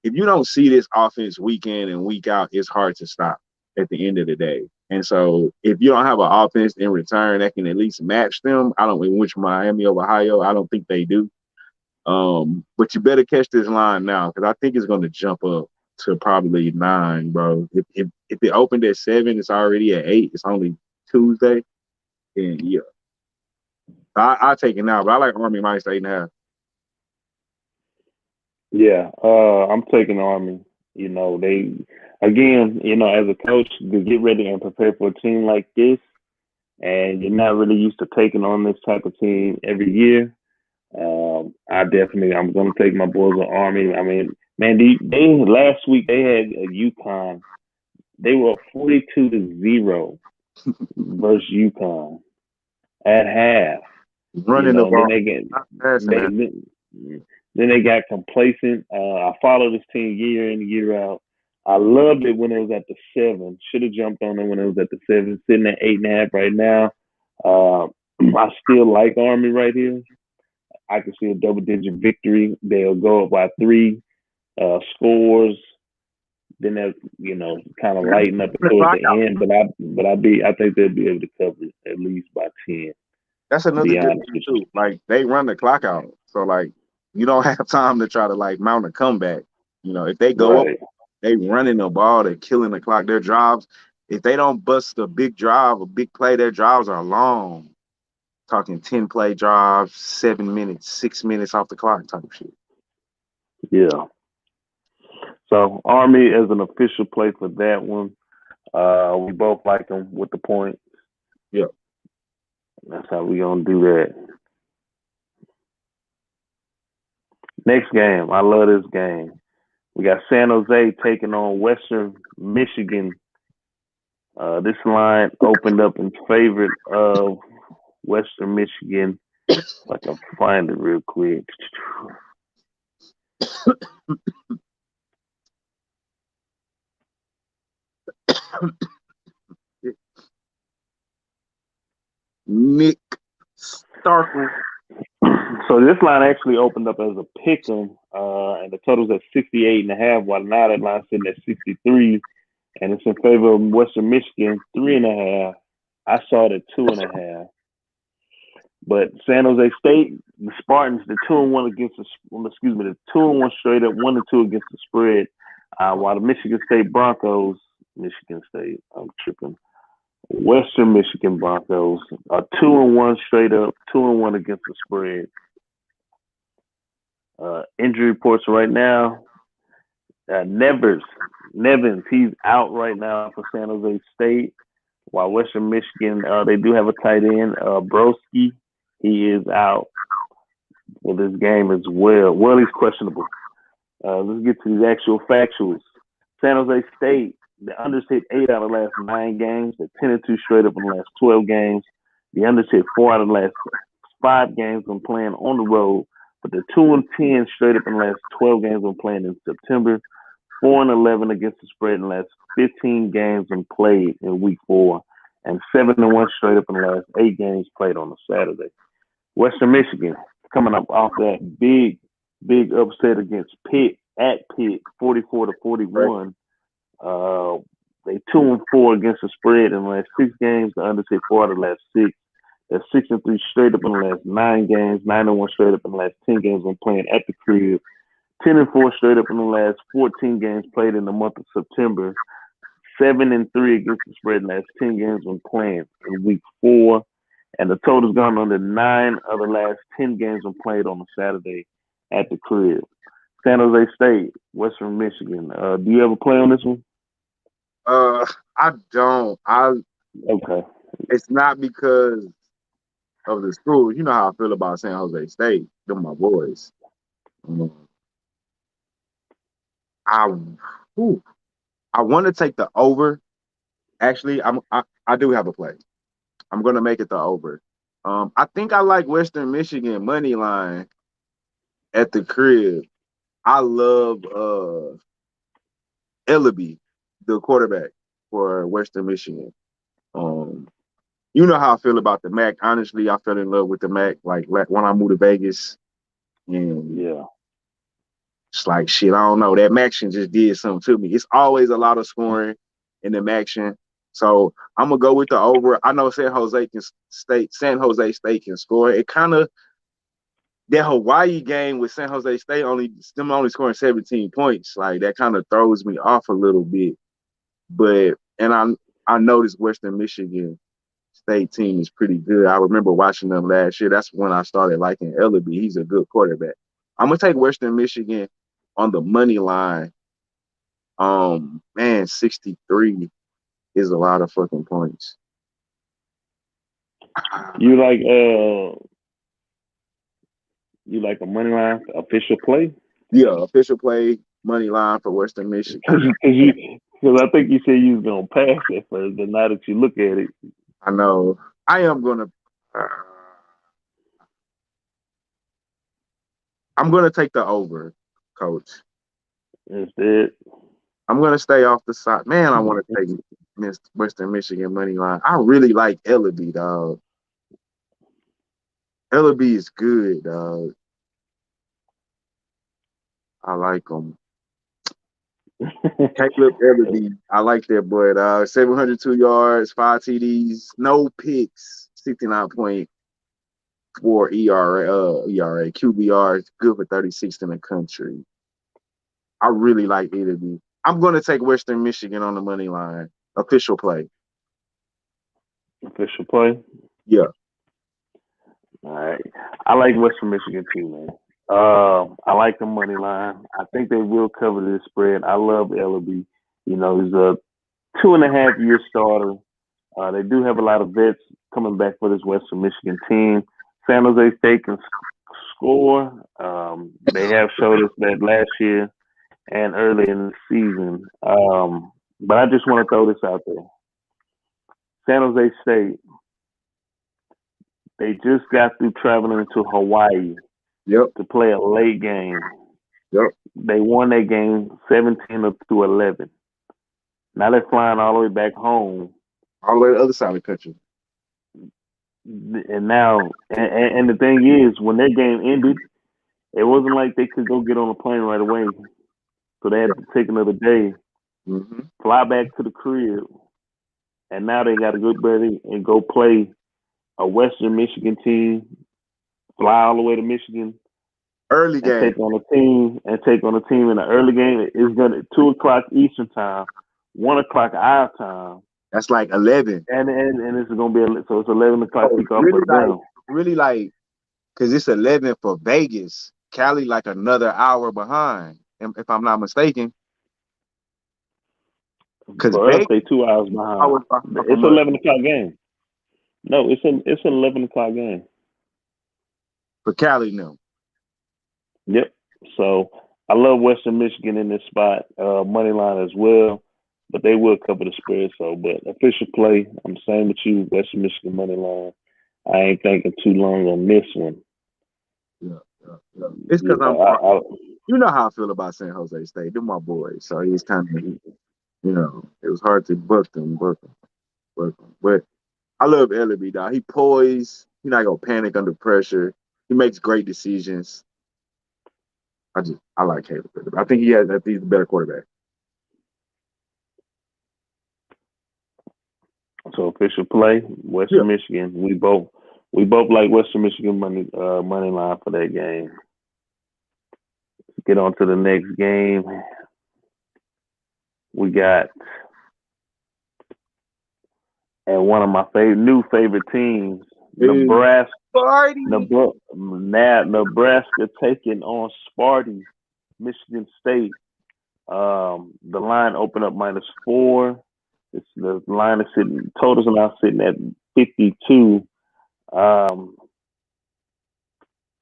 if you don't see this offense week in and week out, it's hard to stop at the end of the day. And so if you don't have an offense in return that can at least match them, which Miami of Ohio, I don't think they do. But you better catch this line now, because I think it's going to jump up to probably 9, bro. If it opened at 7, it's already at 8. It's only Tuesday. And yeah, I take it now, but I like Army minus 8.5. Yeah, I'm taking Army. They again, as a coach, to get ready and prepare for a team like this, and you're not really used to taking on this type of team every year. I'm going to take my boys on Army. I mean, man, they last week they had a UConn. They were up 42-0 versus UConn at half. Running the ball. Then they got complacent. I follow this team year in, year out. I loved it when it was at the 7. Should have jumped on it when it was at the 7. Sitting at 8.5 right now. I still like Army right here. I can see a double-digit victory. They'll go up by 3 scores. Then they'll, kind of lighten up towards the end. But I think they'll be able to cover it at least by 10. That's another difference too. Like, they run the clock out, so like you don't have time to try to like mount a comeback. If they go up, they running the ball, they're killing the clock. Their drives, if they don't bust a big drive, a big play, their drives are long. Talking 10-play drives, 7 minutes, 6 minutes off the clock type of shit. Yeah. So Army as an official play for that one. We both like them with the points. Yeah. That's how we gonna do that. Next game. I love this game. We got San Jose taking on Western Michigan. This line opened up in favor of Western Michigan. If I can find it real quick. Nick Starkey. So this line actually opened up as a pick'em, and the total's at 68.5, while now that line's sitting at 63, and it's in favor of Western Michigan, 3.5. I saw it at 2.5. But San Jose State, the Spartans, the 2-1 against the 2-1 straight up, 1-2 against the spread. While the Michigan State Broncos, I'm tripping. Western Michigan Broncos are 2-1 straight up, 2-1 against the spread. Injury reports right now. Nevins, he's out right now for San Jose State. While Western Michigan, they do have a tight end, Broski. He is out for this game as well. Well, he's questionable. Let's get to these actual factuals. San Jose State, the unders hit 8 out of the last 9 games. They're 10-2 straight up in the last 12 games. The unders hit 4 out of the last 5 games when playing on the road, but they're 2-10 straight up in the last 12 games when playing in September. 4-11 against the spread in the last 15 games when played in week 4, and 7-1 straight up in the last 8 games played on a Saturday. Western Michigan coming up off that big upset against Pitt at Pitt, 44-41. They 2-4 against the spread in the last 6 games. The unders hit 4 out of the last 6. They're 6-3 straight up in the last 9 games. 9-1 straight up in the last 10 games when playing at the crib. 10-4 straight up in the last 14 games played in the month of September. 7-3 against the spread in the last 10 games when playing in week 4. And the total's gone under 9 of the last 10 games when played on a Saturday at the crib. San Jose State, Western Michigan. Do you ever play on this one? I don't. Okay. It's not because of the school. You know how I feel about San Jose State. They're my boys. I want to take the over. Actually, I do have a play. I'm gonna make it the over. I think I like Western Michigan money line at the crib. I love Ellaby, the quarterback for Western Michigan. You know how I feel about the MAC. Honestly, I fell in love with the MAC like when I moved to Vegas. And yeah, it's like shit. I don't know. That action just did something to me. It's always a lot of scoring in the action. So I'm gonna go with the over. I know San Jose State can score. It kind of that Hawaii game with San Jose State only scoring 17 points. Like that kind of throws me off a little bit. But I noticed Western Michigan State team is pretty good. I remember watching them last year. That's when I started liking Ellaby. He's a good quarterback. I'm gonna take Western Michigan on the money line. Man, 63 is a lot of fucking points. You like a money line official play? Yeah, official play money line for Western Michigan. Because I think you said you was gonna pass it first, but now that you look at it, I know I am gonna. I'm gonna take the over, Coach. instead, I'm gonna stay off the side. Man, I want to take Western Michigan money line. I really like Ellaby, dog. Ellaby is good, dog. I like him. Caleb Ellaby, I like that boy, dog. 702 yards, 5 TDs, no picks, 69.4 ERA, QBR, good for 36th in the country. I really like Ellaby. I'm going to take Western Michigan on the money line. Official play. Official play? Yeah. All right. I like Western Michigan too, man. I like the money line. I think they will cover this spread. I love Ellaby. You know, he's a 2.5-year starter. They do have a lot of vets coming back for this Western Michigan team. San Jose State can score. They have showed us that last year and early in the season. But I just want to throw this out there. San Jose State, they just got through traveling to Hawaii to play a late game. Yep. They won that game 17-11. Now they're flying all the way back home. All the way to the other side of the country. And now, and the thing is, when that game ended, it wasn't like they could go get on a plane right away. So they had to take another day, fly back to the crib, and now they got to go ready and go play a Western Michigan team, fly all the way to Michigan, early game, take on a team in the early game. It's gonna 2:00 Eastern time, 1:00 our time. That's like 11, and it's gonna be so it's 11 o'clock kickoff really for them. Really like, cause it's 11 for Vegas. Cali like another hour behind, if I'm not mistaken. Because for us, they 2 hours behind. It's 11 o'clock game. No, it's an 11 o'clock game. For Cali, no. Yep. So I love Western Michigan in this spot, money line as well, but they will cover the spread. So, but official play, I'm the same with you, Western Michigan money line. I ain't thinking too long on this one. Yeah, yeah, yeah. It's Yeah, because I'm from. You know how I feel about San Jose State. They're my boys, so it's kind of it was hard to buck them. But I love Ellaby, dog. He poised. He's not gonna panic under pressure. He makes great decisions. I like Caleb. I think I think he's a better quarterback. so official play, Yeah. Western Michigan. We both like Western Michigan money line for that game. Get on to the next game. We got and one of my new favorite teams, Nebraska. Sparty. Nebraska taking on Sparty, Michigan State. The line opened up -4. The line is totals are now sitting at 52.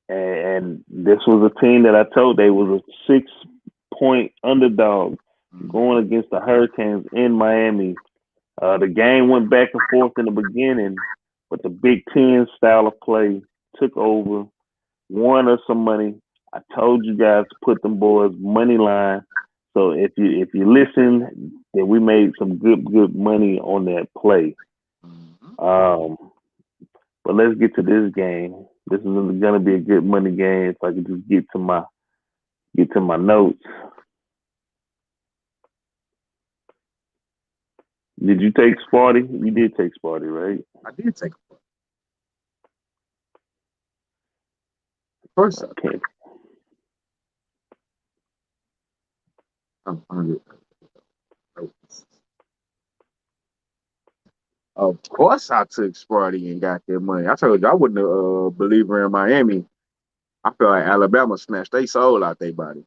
And this was a team that I told they was a 6-point underdog going against the Hurricanes in Miami. The game went back and forth in the beginning, but the Big Ten style of play took over, won us some money. I told you guys to put them boys money line. So if you listen, then we made some good money on that play. But let's get to this game. This is gonna be a good money game. If I could just get to my notes. Did you take Sparty? You did take Sparty, right? I did take it. First, Okay. of course, I took Sparty and got their money. I told you I wasn't a believer in Miami. I feel like Alabama snatched their soul out their body.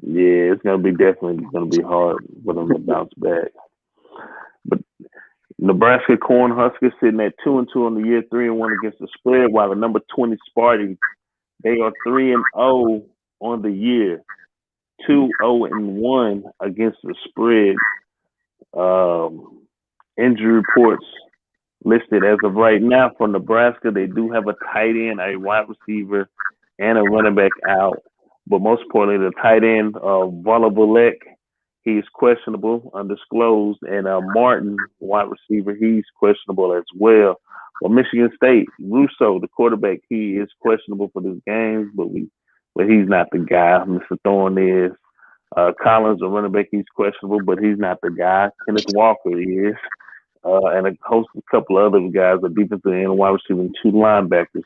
Yeah, it's definitely gonna be hard for them to bounce back. But Nebraska Cornhuskers sitting at 2-2 on the year, 3-1 against the spread, while the number 20 Sparty, they are 3-0 on the year, 2-0-1 against the spread. Injury reports listed as of right now for Nebraska. They do have a tight end, a wide receiver, and a running back out. But most importantly, the tight end, Volabulek, he's questionable, undisclosed. And Martin, wide receiver, he's questionable as well. Well, Michigan State, Russo, the quarterback, he is questionable for this game, but he's not the guy. Mr. Thorne is. Collins, the running back, he's questionable, but he's not the guy. Kenneth Walker is. And a couple of other guys, a defensive end, wide receiver, and 2 linebackers,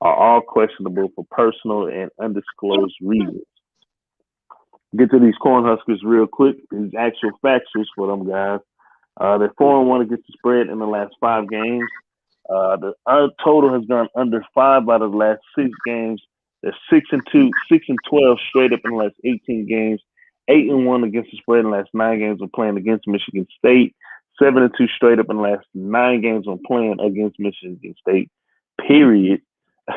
are all questionable for personal and undisclosed reasons. Get to these Cornhuskers real quick. These actual factuals for them guys. They're 4-1 against the spread in the last 5 games. The total has gone under 5 out of the last 6 games. They're 6-2, 6-12 straight up in the last 18 games. 8-1 against the spread in the last 9 games when playing against Michigan State. 7-2 straight up in the last 9 games when playing against Michigan State. Period.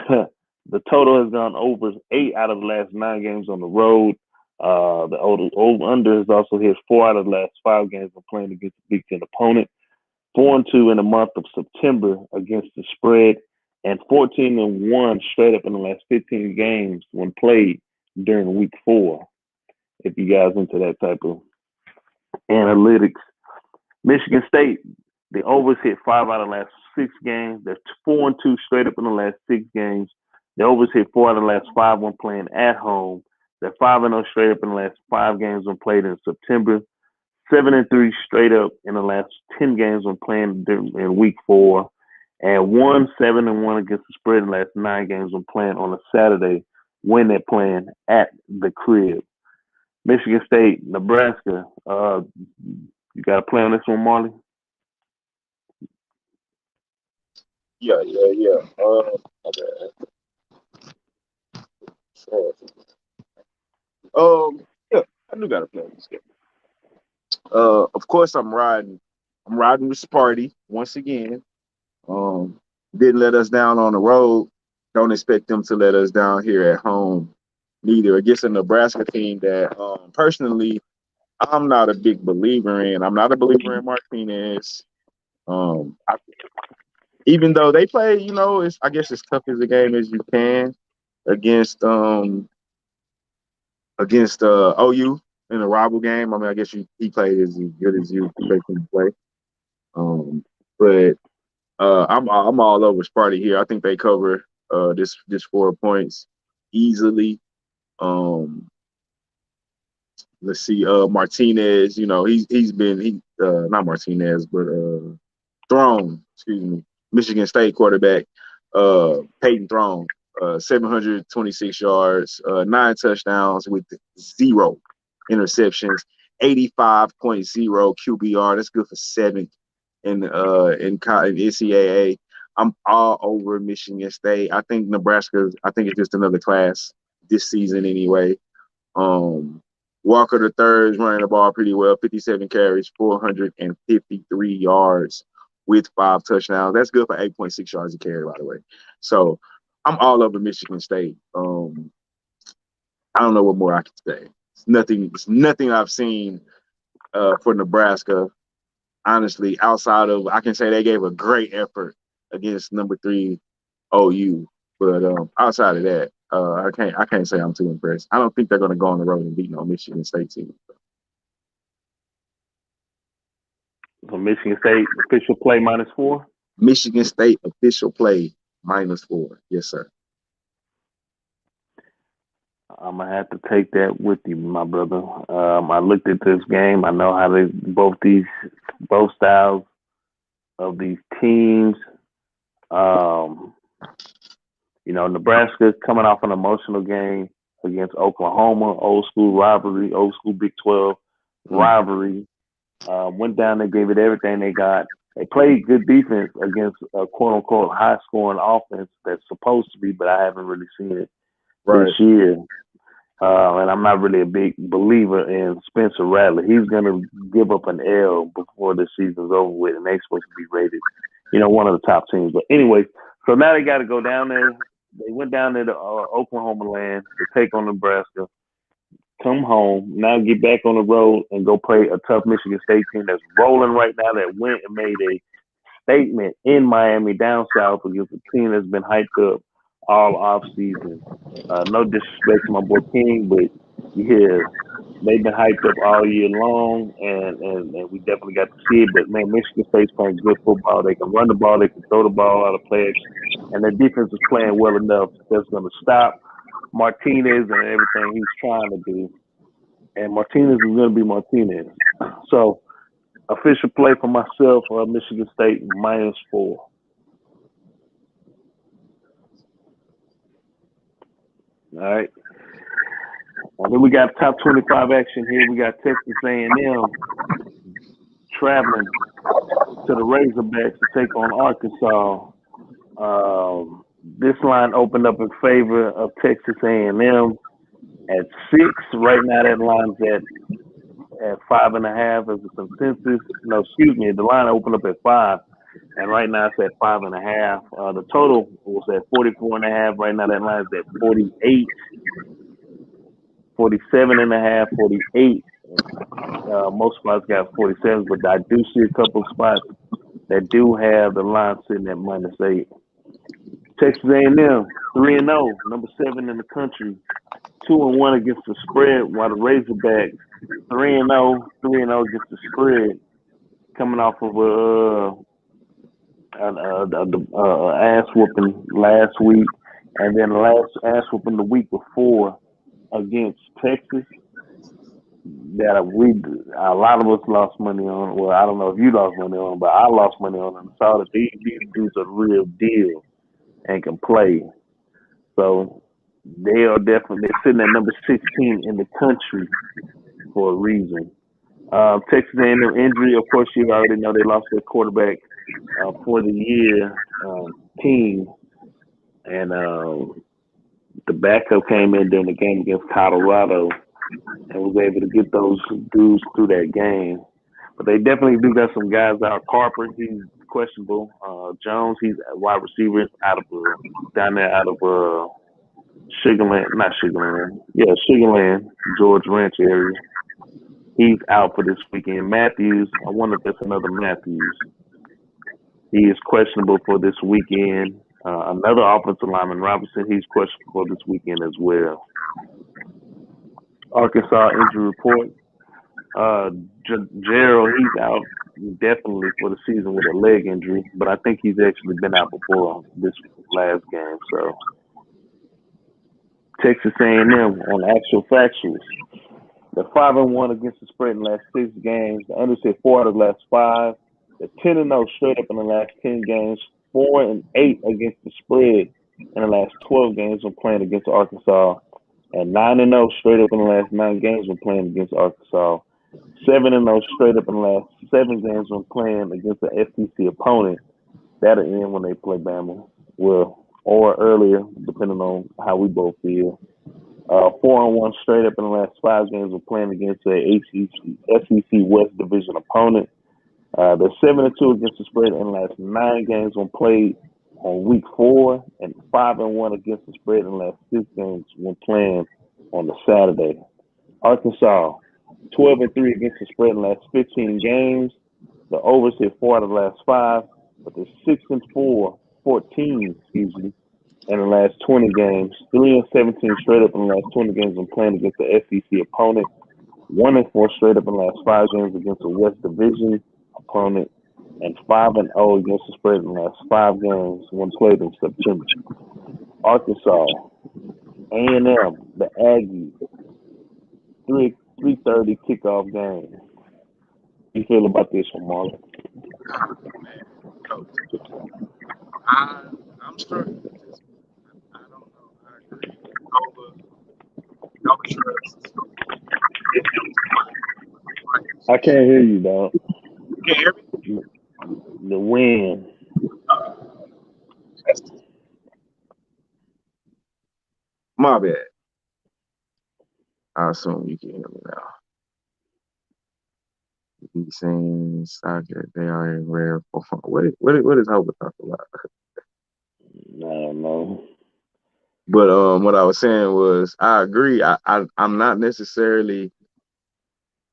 The total has gone over 8 out of the last 9 games on the road. The over-under has also hit 4 out of the last 5 games when playing against a Big Ten opponent. 4-2 in the month of September against the spread, and 14-1 straight up in the last 15 games when played during week 4. If you guys into that type of analytics. Michigan State, the overs hit 5 out of the last 6 games. They're 4-2 straight up in the last 6 games. The overs hit 4 out of the last 5 when playing at home. They're 5-0 straight up in the last 5 games when played in September. 7-3 straight up in the last 10 games when playing in week 4. And 7-1 against the spread in the last 9 games when playing on a Saturday when they're playing at the crib. Michigan State, Nebraska. You got to play on this one, Marley? Yeah. Yeah, I do gotta play this game. Of course I'm riding with Sparty once again. Didn't let us down on the road. Don't expect them to let us down here at home. neither against a Nebraska team that personally I'm not a big believer in. I'm not a believer in Martinez. I, even though they play, it's I guess as tough as a game as you can against OU in a rival game. I mean, I guess he played as good as you expect him to play. But I'm all over Sparty here. I think they cover this 4 points easily. Let's see, Martinez. He's been not Martinez, but Throne. Excuse me, Michigan State quarterback, Peyton Throne. 726 yards, 9 touchdowns with 0 interceptions, 85.0 QBR. That's good for 7th in NCAA. I'm all over Michigan State. I think Nebraska. I think it's just another class this season anyway. Walker the third is running the ball pretty well. 57 carries, 453 yards with 5 touchdowns. That's good for 8.6 yards a carry, by the way. So I'm all over Michigan State. I don't know what more I can say. It's nothing I've seen for Nebraska, honestly, outside of I can say they gave a great effort against number 3 OU. But outside of that, I can't say I'm too impressed. I don't think they're going to go on the road and beat no Michigan State team. So Michigan State official play -4? Michigan State official play -4. Yes, sir. I'm gonna have to take that with you, my brother. I looked at this game. I know how both styles of these teams. Nebraska coming off an emotional game against Oklahoma, old school rivalry, old school Big 12 rivalry. Went down there, gave it everything they got. They played good defense against a quote-unquote high-scoring offense that's supposed to be, but I haven't really seen it this year. And I'm not really a big believer in Spencer Rattler. He's going to give up an L before the season's over with, and they're supposed to be rated, one of the top teams. But anyway, so now they got to go down there. They went down there to Oklahoma land to take on Nebraska, come home, now get back on the road and go play a tough Michigan State team that's rolling right now, that went and made a statement in Miami down south against a team that's been hyped up all off season. No disrespect to my boy King, but yeah, they've been hyped up all year long, and we definitely got to see it. But man, Michigan State's playing good football. They can run the ball, they can throw the ball out of play, and their defense is playing well enough that's going to stop Martinez and everything he's trying to do. And Martinez is going to be Martinez. So official play for myself, Michigan State -4. All right. And then we got top 25 action here. We got Texas A&M traveling to the Razorbacks to take on Arkansas. This line opened up in favor of Texas A&M at 6. Right now, that line's at 5.5 as a consensus. No, excuse me. The line opened up at 5, and right now it's at 5.5. The total was at 44.5. Right now, that line's at 48, 47.5, 48. Most spots got 47, but I do see a couple spots that do have the line sitting at -8. Texas A&M 3-0, number 7 in the country, 2-1 against the spread, while the Razorbacks 3-0 against the spread, coming off of ass whooping last week, and then last ass whooping the week before against Texas. That a lot of us lost money on. Well, I don't know if you lost money on, but I lost money on and saw that these dudes are real deal and can play. So they're sitting at number 16 in the country for a reason. Texas A&M injury, of course, you already know they lost their quarterback for the year, King, and the backup came in during the game against Colorado and was able to get those dudes through that game. But they definitely do got some guys out. Carper, he's questionable. Jones, he's a wide receiver out of Sugarland, George Ranch area. He's out for this weekend. Matthews, I wonder if that's another Matthews. He is questionable for this weekend. Another offensive lineman, Robinson, he's questionable for this weekend as well. Arkansas injury report. Gerald, he's out definitely for the season with a leg injury, but I think he's actually been out before this last game. So Texas A&M on actual factuals. They're 5-1 against the spread in the last 6 games. The under said 4 out of the last 5. They're 10-0 straight up in the last 10 games. 4-8 against the spread in the last 12 games when playing against Arkansas. And 9-0 straight up in the last 9 games when playing against Arkansas. 7-0 straight up in the last 7 games when playing against an SEC opponent. That'll end when they play Bama. Well, or earlier, depending on how we both feel. 4-1 straight up in the last 5 games when playing against a SEC West Division opponent. They're 7-2 against the spread in the last 9 games when played on week 4, and 5-1 against the spread in the last 6 games when playing on the Saturday. Arkansas, 12-3 against the spread in the last 15 games. The overs hit 4 out of the last 5, but they're 14, in the last 20 games. 3-17 straight up in the last 20 games when playing against the SEC opponent. 1-4 straight up in the last 5 games against a West Division opponent, and 5-0 against the spread in the last 5 games when played in September. Arkansas, A&M, the Aggies, 3:30 kickoff game. How you feel about this one, Marley? Coach, I'm struggling with this. I don't know. I agree. No trust. I can't hear you, dog. You can hear me? The wind. My bad. I assume you can hear me now. He's saying soccer, they are in rare form. What is Hope talking about? I don't know. But what I was saying was I agree. I'm not necessarily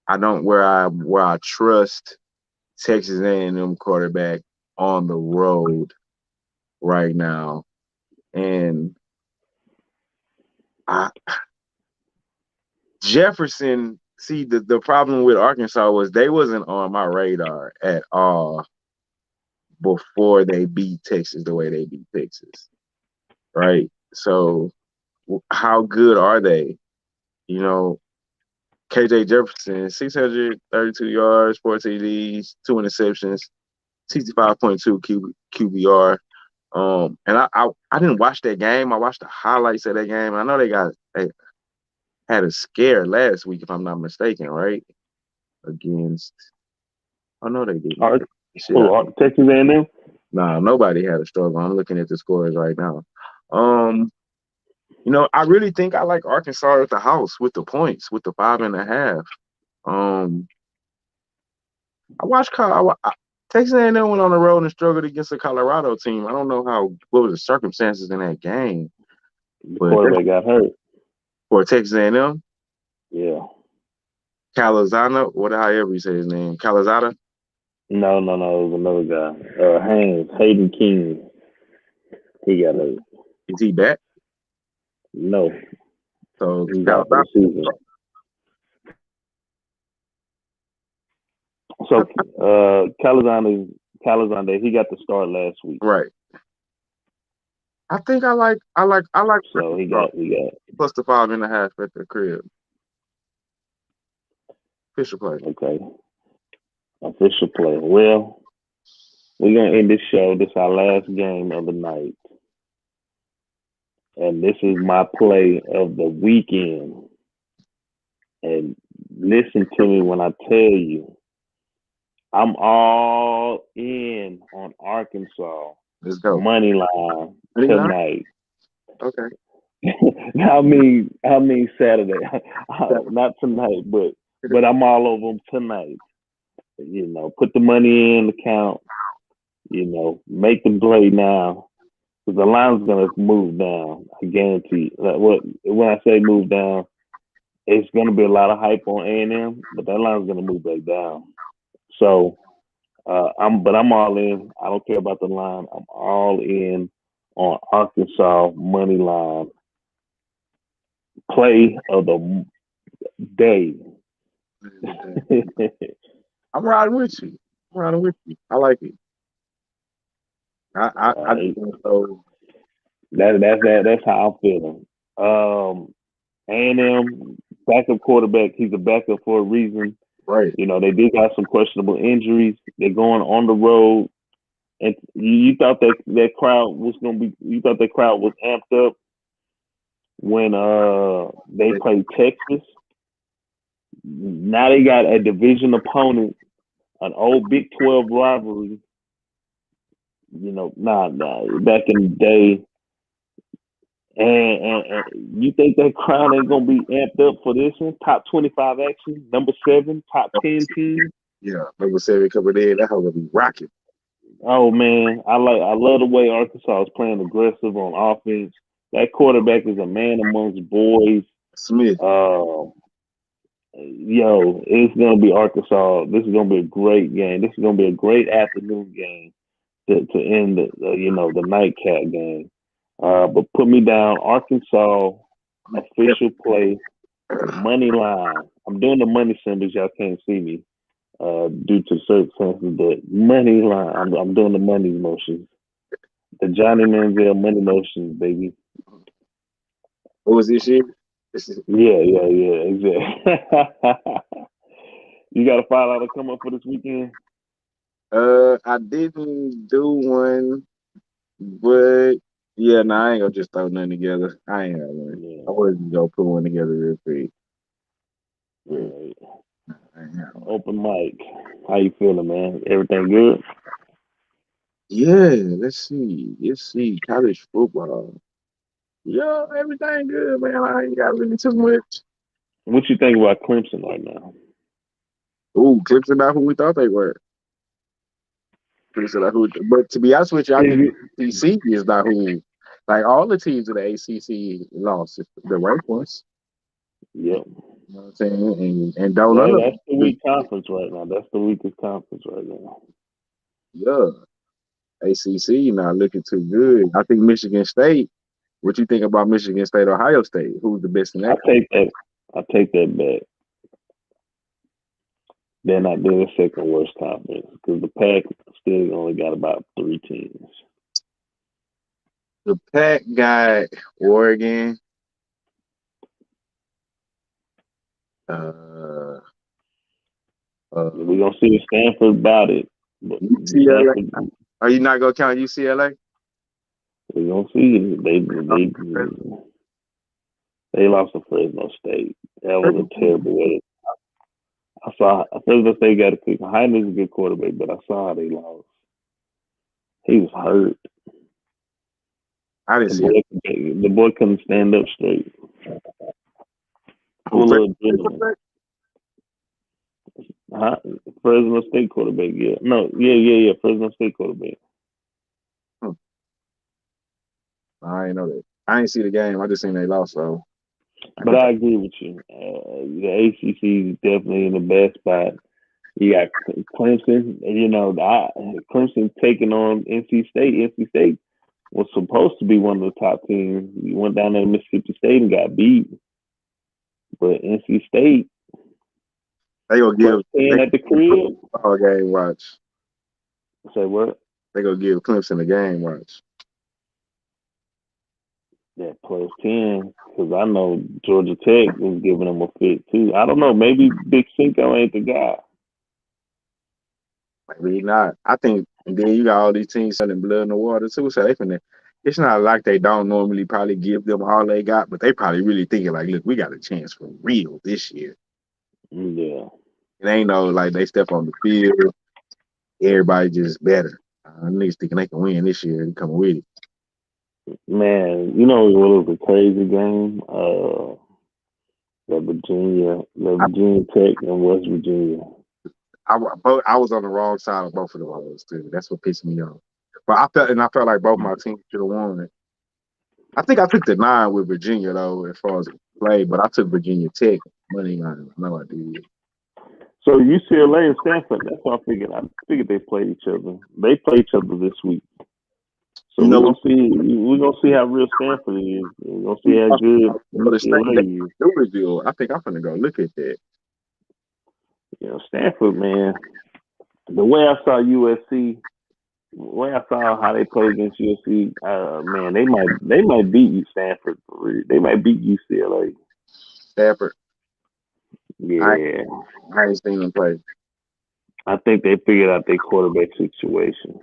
where I trust Texas A&M quarterback on the road right now. And Jefferson, see, the problem with Arkansas was they wasn't on my radar at all before they beat Texas the way they beat Texas, right? So how good are they? You know, KJ Jefferson, 632 yards, 4 TDs, 2 interceptions, 65.2 QBR. And I didn't watch that game. I watched the highlights of that game. I know they had a scare last week, if I'm not mistaken, right? Against, no, they didn't. Texas A&M? Nah, nobody had a struggle. I'm looking at the scores right now. I really think I like Arkansas at the house with the points, with the 5.5. I watched Texas A&M went on the road and struggled against a Colorado team. I don't know what were the circumstances in that game. Before they got hurt. For Texas A&M? Yeah. Calzada, however you say his name. Calzada? No, it was another guy. Hayden King. He got hurt. Is he back? No. So he's out for the season. So Calzada, he got the start last week. Right. I think I like. So he got plus the 5.5 at the crib. Official play. Okay. Official play. Well, we're gonna end this show. This is our last game of the night. And this is my play of the weekend. And listen to me when I tell you, I'm all in on Arkansas. Let's go. Money line tonight. Okay. I mean Saturday. Not tonight, but I'm all over them tonight. Put the money in the count. Make the play now. because the line's gonna move down. I guarantee. When I say move down, it's gonna be a lot of hype on A&M, but that line's gonna move back down. So I'm all in. I don't care about the line. I'm all in on Arkansas money line play of the day. I'm riding with you. I like it. I Right. so That's how I'm feeling. A&M backup quarterback. He's a backup for a reason. right. You know, they did have some questionable injuries. They're going on the road, and you thought that crowd was gonna be. You thought that crowd was amped up when they played Texas. Now they got a division opponent, an old Big 12 rivalry. You know, back in the day. And you think that crowd ain't gonna be amped up for this one? Top 25 action, number 7, top 10 team. Yeah, number 7 coming in. That hoe gonna be rocking. Oh man, I love the way Arkansas is playing aggressive on offense. That quarterback is a man amongst boys. Smith. It's gonna be Arkansas. This is gonna be a great game. This is gonna be a great afternoon game to end the nightcap game. But put me down, Arkansas official play money line. I'm doing the money symbols. Y'all can't see me due to circumstances, but money line. I'm doing the money motions. The Johnny Manziel money motions, baby. What was this year? Yeah, exactly. You got a $5 come up for this weekend? I didn't do one, but yeah, I ain't gonna just throw nothing together. I ain't got one. Yeah. I wasn't gonna put one together real quick. Right. Open mic. How you feeling, man? Everything good? Yeah, let's see. College football. Yeah, everything good, man. I ain't got really too much. What you think about Clemson right now? Ooh, Clemson not who we thought they were. Clemson not who, but to be honest with you, I think ACC is not who. Like all the teams in the ACC lost, the ranked ones. Yep. You know what I'm saying? And don't none of That's the them. weak conference right now. That's the weakest conference right now. Yeah, ACC not looking too good. I think Michigan State. What you think about Michigan State, Ohio State? Who's the best in that? I take that back. They're not the second worst conference because the Pac still only got about 3 teams. The Pac got Oregon. We're gonna see Stanford about it. But UCLA. Stanford, Are you not gonna count UCLA? we're gonna see. They lost to Fresno State. That was a terrible way. I saw Fresno State got a kick. Heine's a good quarterback, but I saw how they lost. He was hurt. I didn't see it. The boy couldn't stand up straight. Full of adrenaline. Fresno State quarterback, yeah. No, yeah. Fresno State quarterback. I didn't know that. I didn't see the game. I just seen they lost, so. But I agree with you. The ACC is definitely in the bad spot. You got Clemson. Clemson taking on NC State. NC State was supposed to be one of the top teams. You went down there to Mississippi State and got beat. But NC State, they gonna give at the crib. All game watch. Say what? They gonna give Clemson a game watch. Yeah, +10 because I know Georgia Tech was giving them a fit too. I don't know. Maybe Big Cinco ain't the guy. Maybe not. I think. And then you got all these teams selling blood in the water too. So they finna. It's not like they don't normally probably give them all they got, but they probably really thinking like, look, we got a chance for real this year. Yeah. It ain't no like they step on the field, everybody just better. Niggas thinking they can win this year and come with it. Man, you know what was a crazy game? The Virginia Tech and West Virginia. I was on the wrong side of both of those too. That's what pissed me off. But I felt like both my teams should have won it. I think I took the 9 with Virginia though, as far as play, but I took Virginia Tech money line. No, I did. So UCLA and Stanford, that's what I figured. I figured they played each other. They play each other this week. So You we're know, gonna see how real Stanford is. We're gonna see how good UCLA is. Louisville. I think I'm gonna go look at that. You know, Stanford, man. The way I saw USC, the way I saw how they played against USC, man, they might beat Stanford. They might beat UCLA. Stafford. Yeah, I ain't seen them play. I think they figured out their quarterback situation.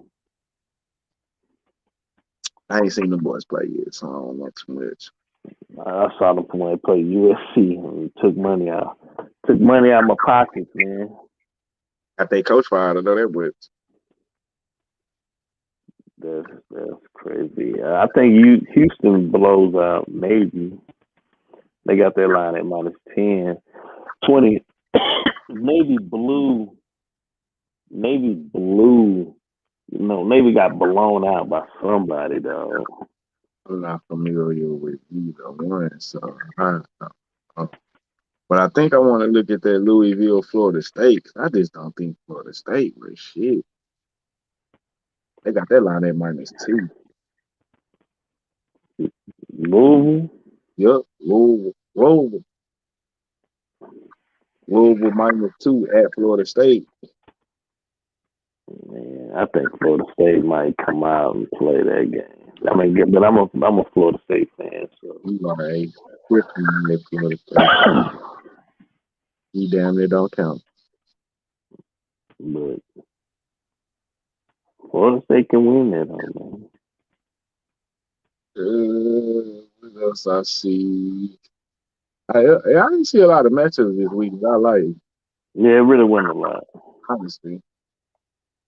I ain't seen them boys play yet, so I don't know too much. I saw them when they played USC and took money out. Took money out of my pockets, man. Got they coach fired, I know that much. That's crazy. I think Houston blows out Navy. They got their line at -10. 20. Navy blew. You know, Navy got blown out by somebody, though. I'm not familiar with either one, so I but I think I want to look at that Louisville, Florida State. 'Cause I just don't think Florida State was shit. They got that line at -2. Louisville? Yup, Louisville -2 at Florida State. Man, I think Florida State might come out and play that game. I mean, but I'm a Florida State fan, so. You are a Griffin at Florida State. You damn near don't count. But Florida State can win that, man. What else I see? I didn't see a lot of matchups this week. I like, Yeah, it really wasn't a lot. honestly.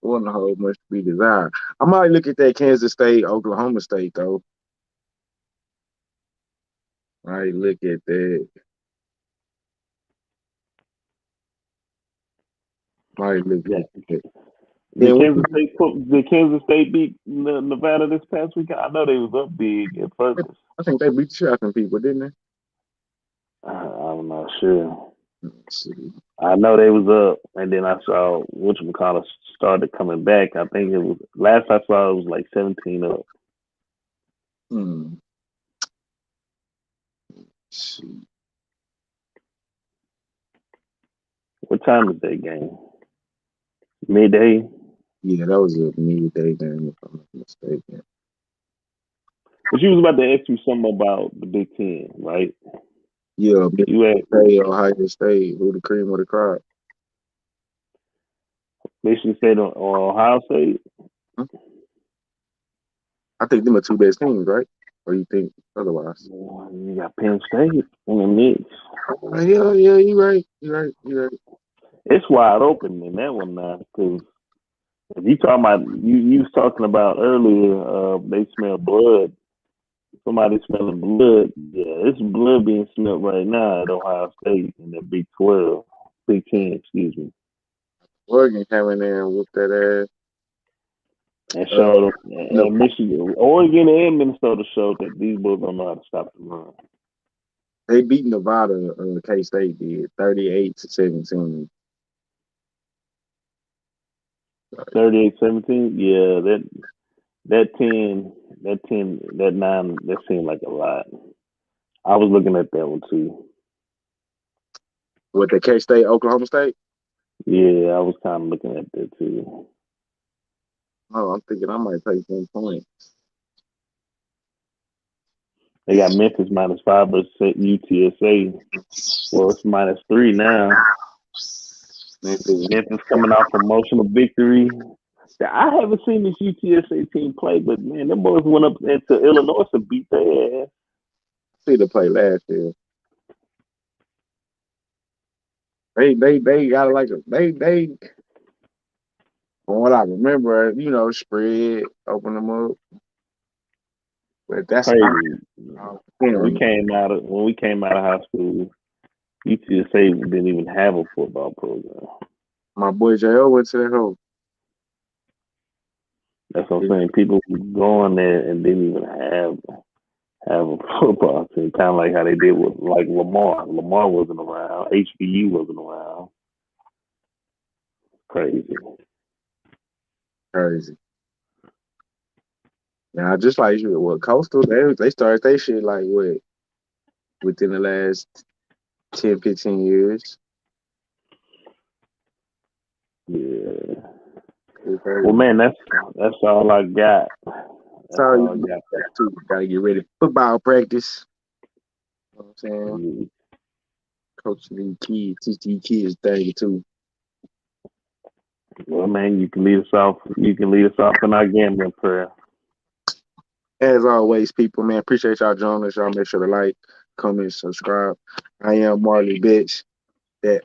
Wasn't a whole much to be desired. I might look at that Kansas State, Oklahoma State though. Might look at that. Might look at that. Did Kansas State beat Nevada this past weekend? I know they was up big at first. I think they beat the shit out of people, didn't they? I'm not sure. Let's see. I know they was up, and then I saw whatchamacallit started coming back. I think it was last I saw it was like 17 up. Let's see. What time is that game? Midday? Yeah, that was a midday game, if I'm not mistaken. But you was about to ask me something about the Big Ten, right? Yeah, You Ohio State, who the cream of the crop. Michigan State or Ohio State? I think them are two best teams, right? Or you think otherwise? You got Penn State in the mix. Yeah, you're right. It's wide open in that one now, because if you talking about you was talking about earlier, they smell blood. Somebody smelling blood. Yeah, it's blood being smelled right now at Ohio State in the Big 12, Big 10, excuse me. Oregon came in there and whooped that ass. And showed and Michigan, Oregon, and Minnesota showed that these boys don't know how to stop the run. They beat Nevada. K-State did 38-17. 38-17. Yeah, that 10, that 9, that seemed like a lot. I was looking at that one too. With the K-State, Oklahoma State? Yeah, I was kind of looking at that too. Oh, I'm thinking I might take 10 points. They got Memphis -5 versus UTSA. Well, it's -3 now. Memphis coming off emotional victory. I haven't seen this UTSA team play, but man, them boys went up into Illinois to beat their ass. See the play last year. They got like they from what I remember, spread, open them up. But that's crazy. When we came out of high school, UTSA didn't even have a football program. My boy J.O. went to that home. That's what I'm saying. People going there and didn't even have a football team, kind of like how they did with like Lamar. Lamar wasn't around. HBU wasn't around. Crazy. Crazy. Now, just like Coastal, they started their shit like what within the last 10, 15 years. Yeah. Well, man, that's all I got. That's all I got. Too. Gotta get ready for football practice. You know what I'm saying? Coach these kids, teach these kids things too. Well, man, you can lead us off. You can lead us off in our gambling prayer. As always, people, man, appreciate y'all joining us. Y'all make sure to like, comment, subscribe. I am Marley, bitch. That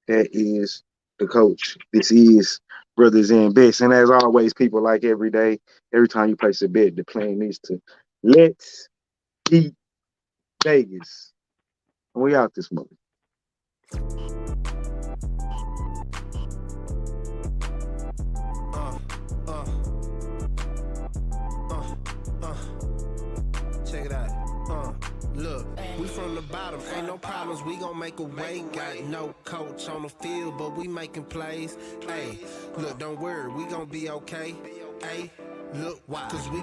is the coach. This is Brothers in Bets. And as always, people, like every day, every time you place a bet, the plan is to let's beat Vegas. And we out this morning. Check it out. Look, we from the bottom, ain't no problems, we gon' make a way. Got no coach on the field, but we making plays. Hey, look, don't worry, we gon' be okay. Hey, look, why? 'Cause we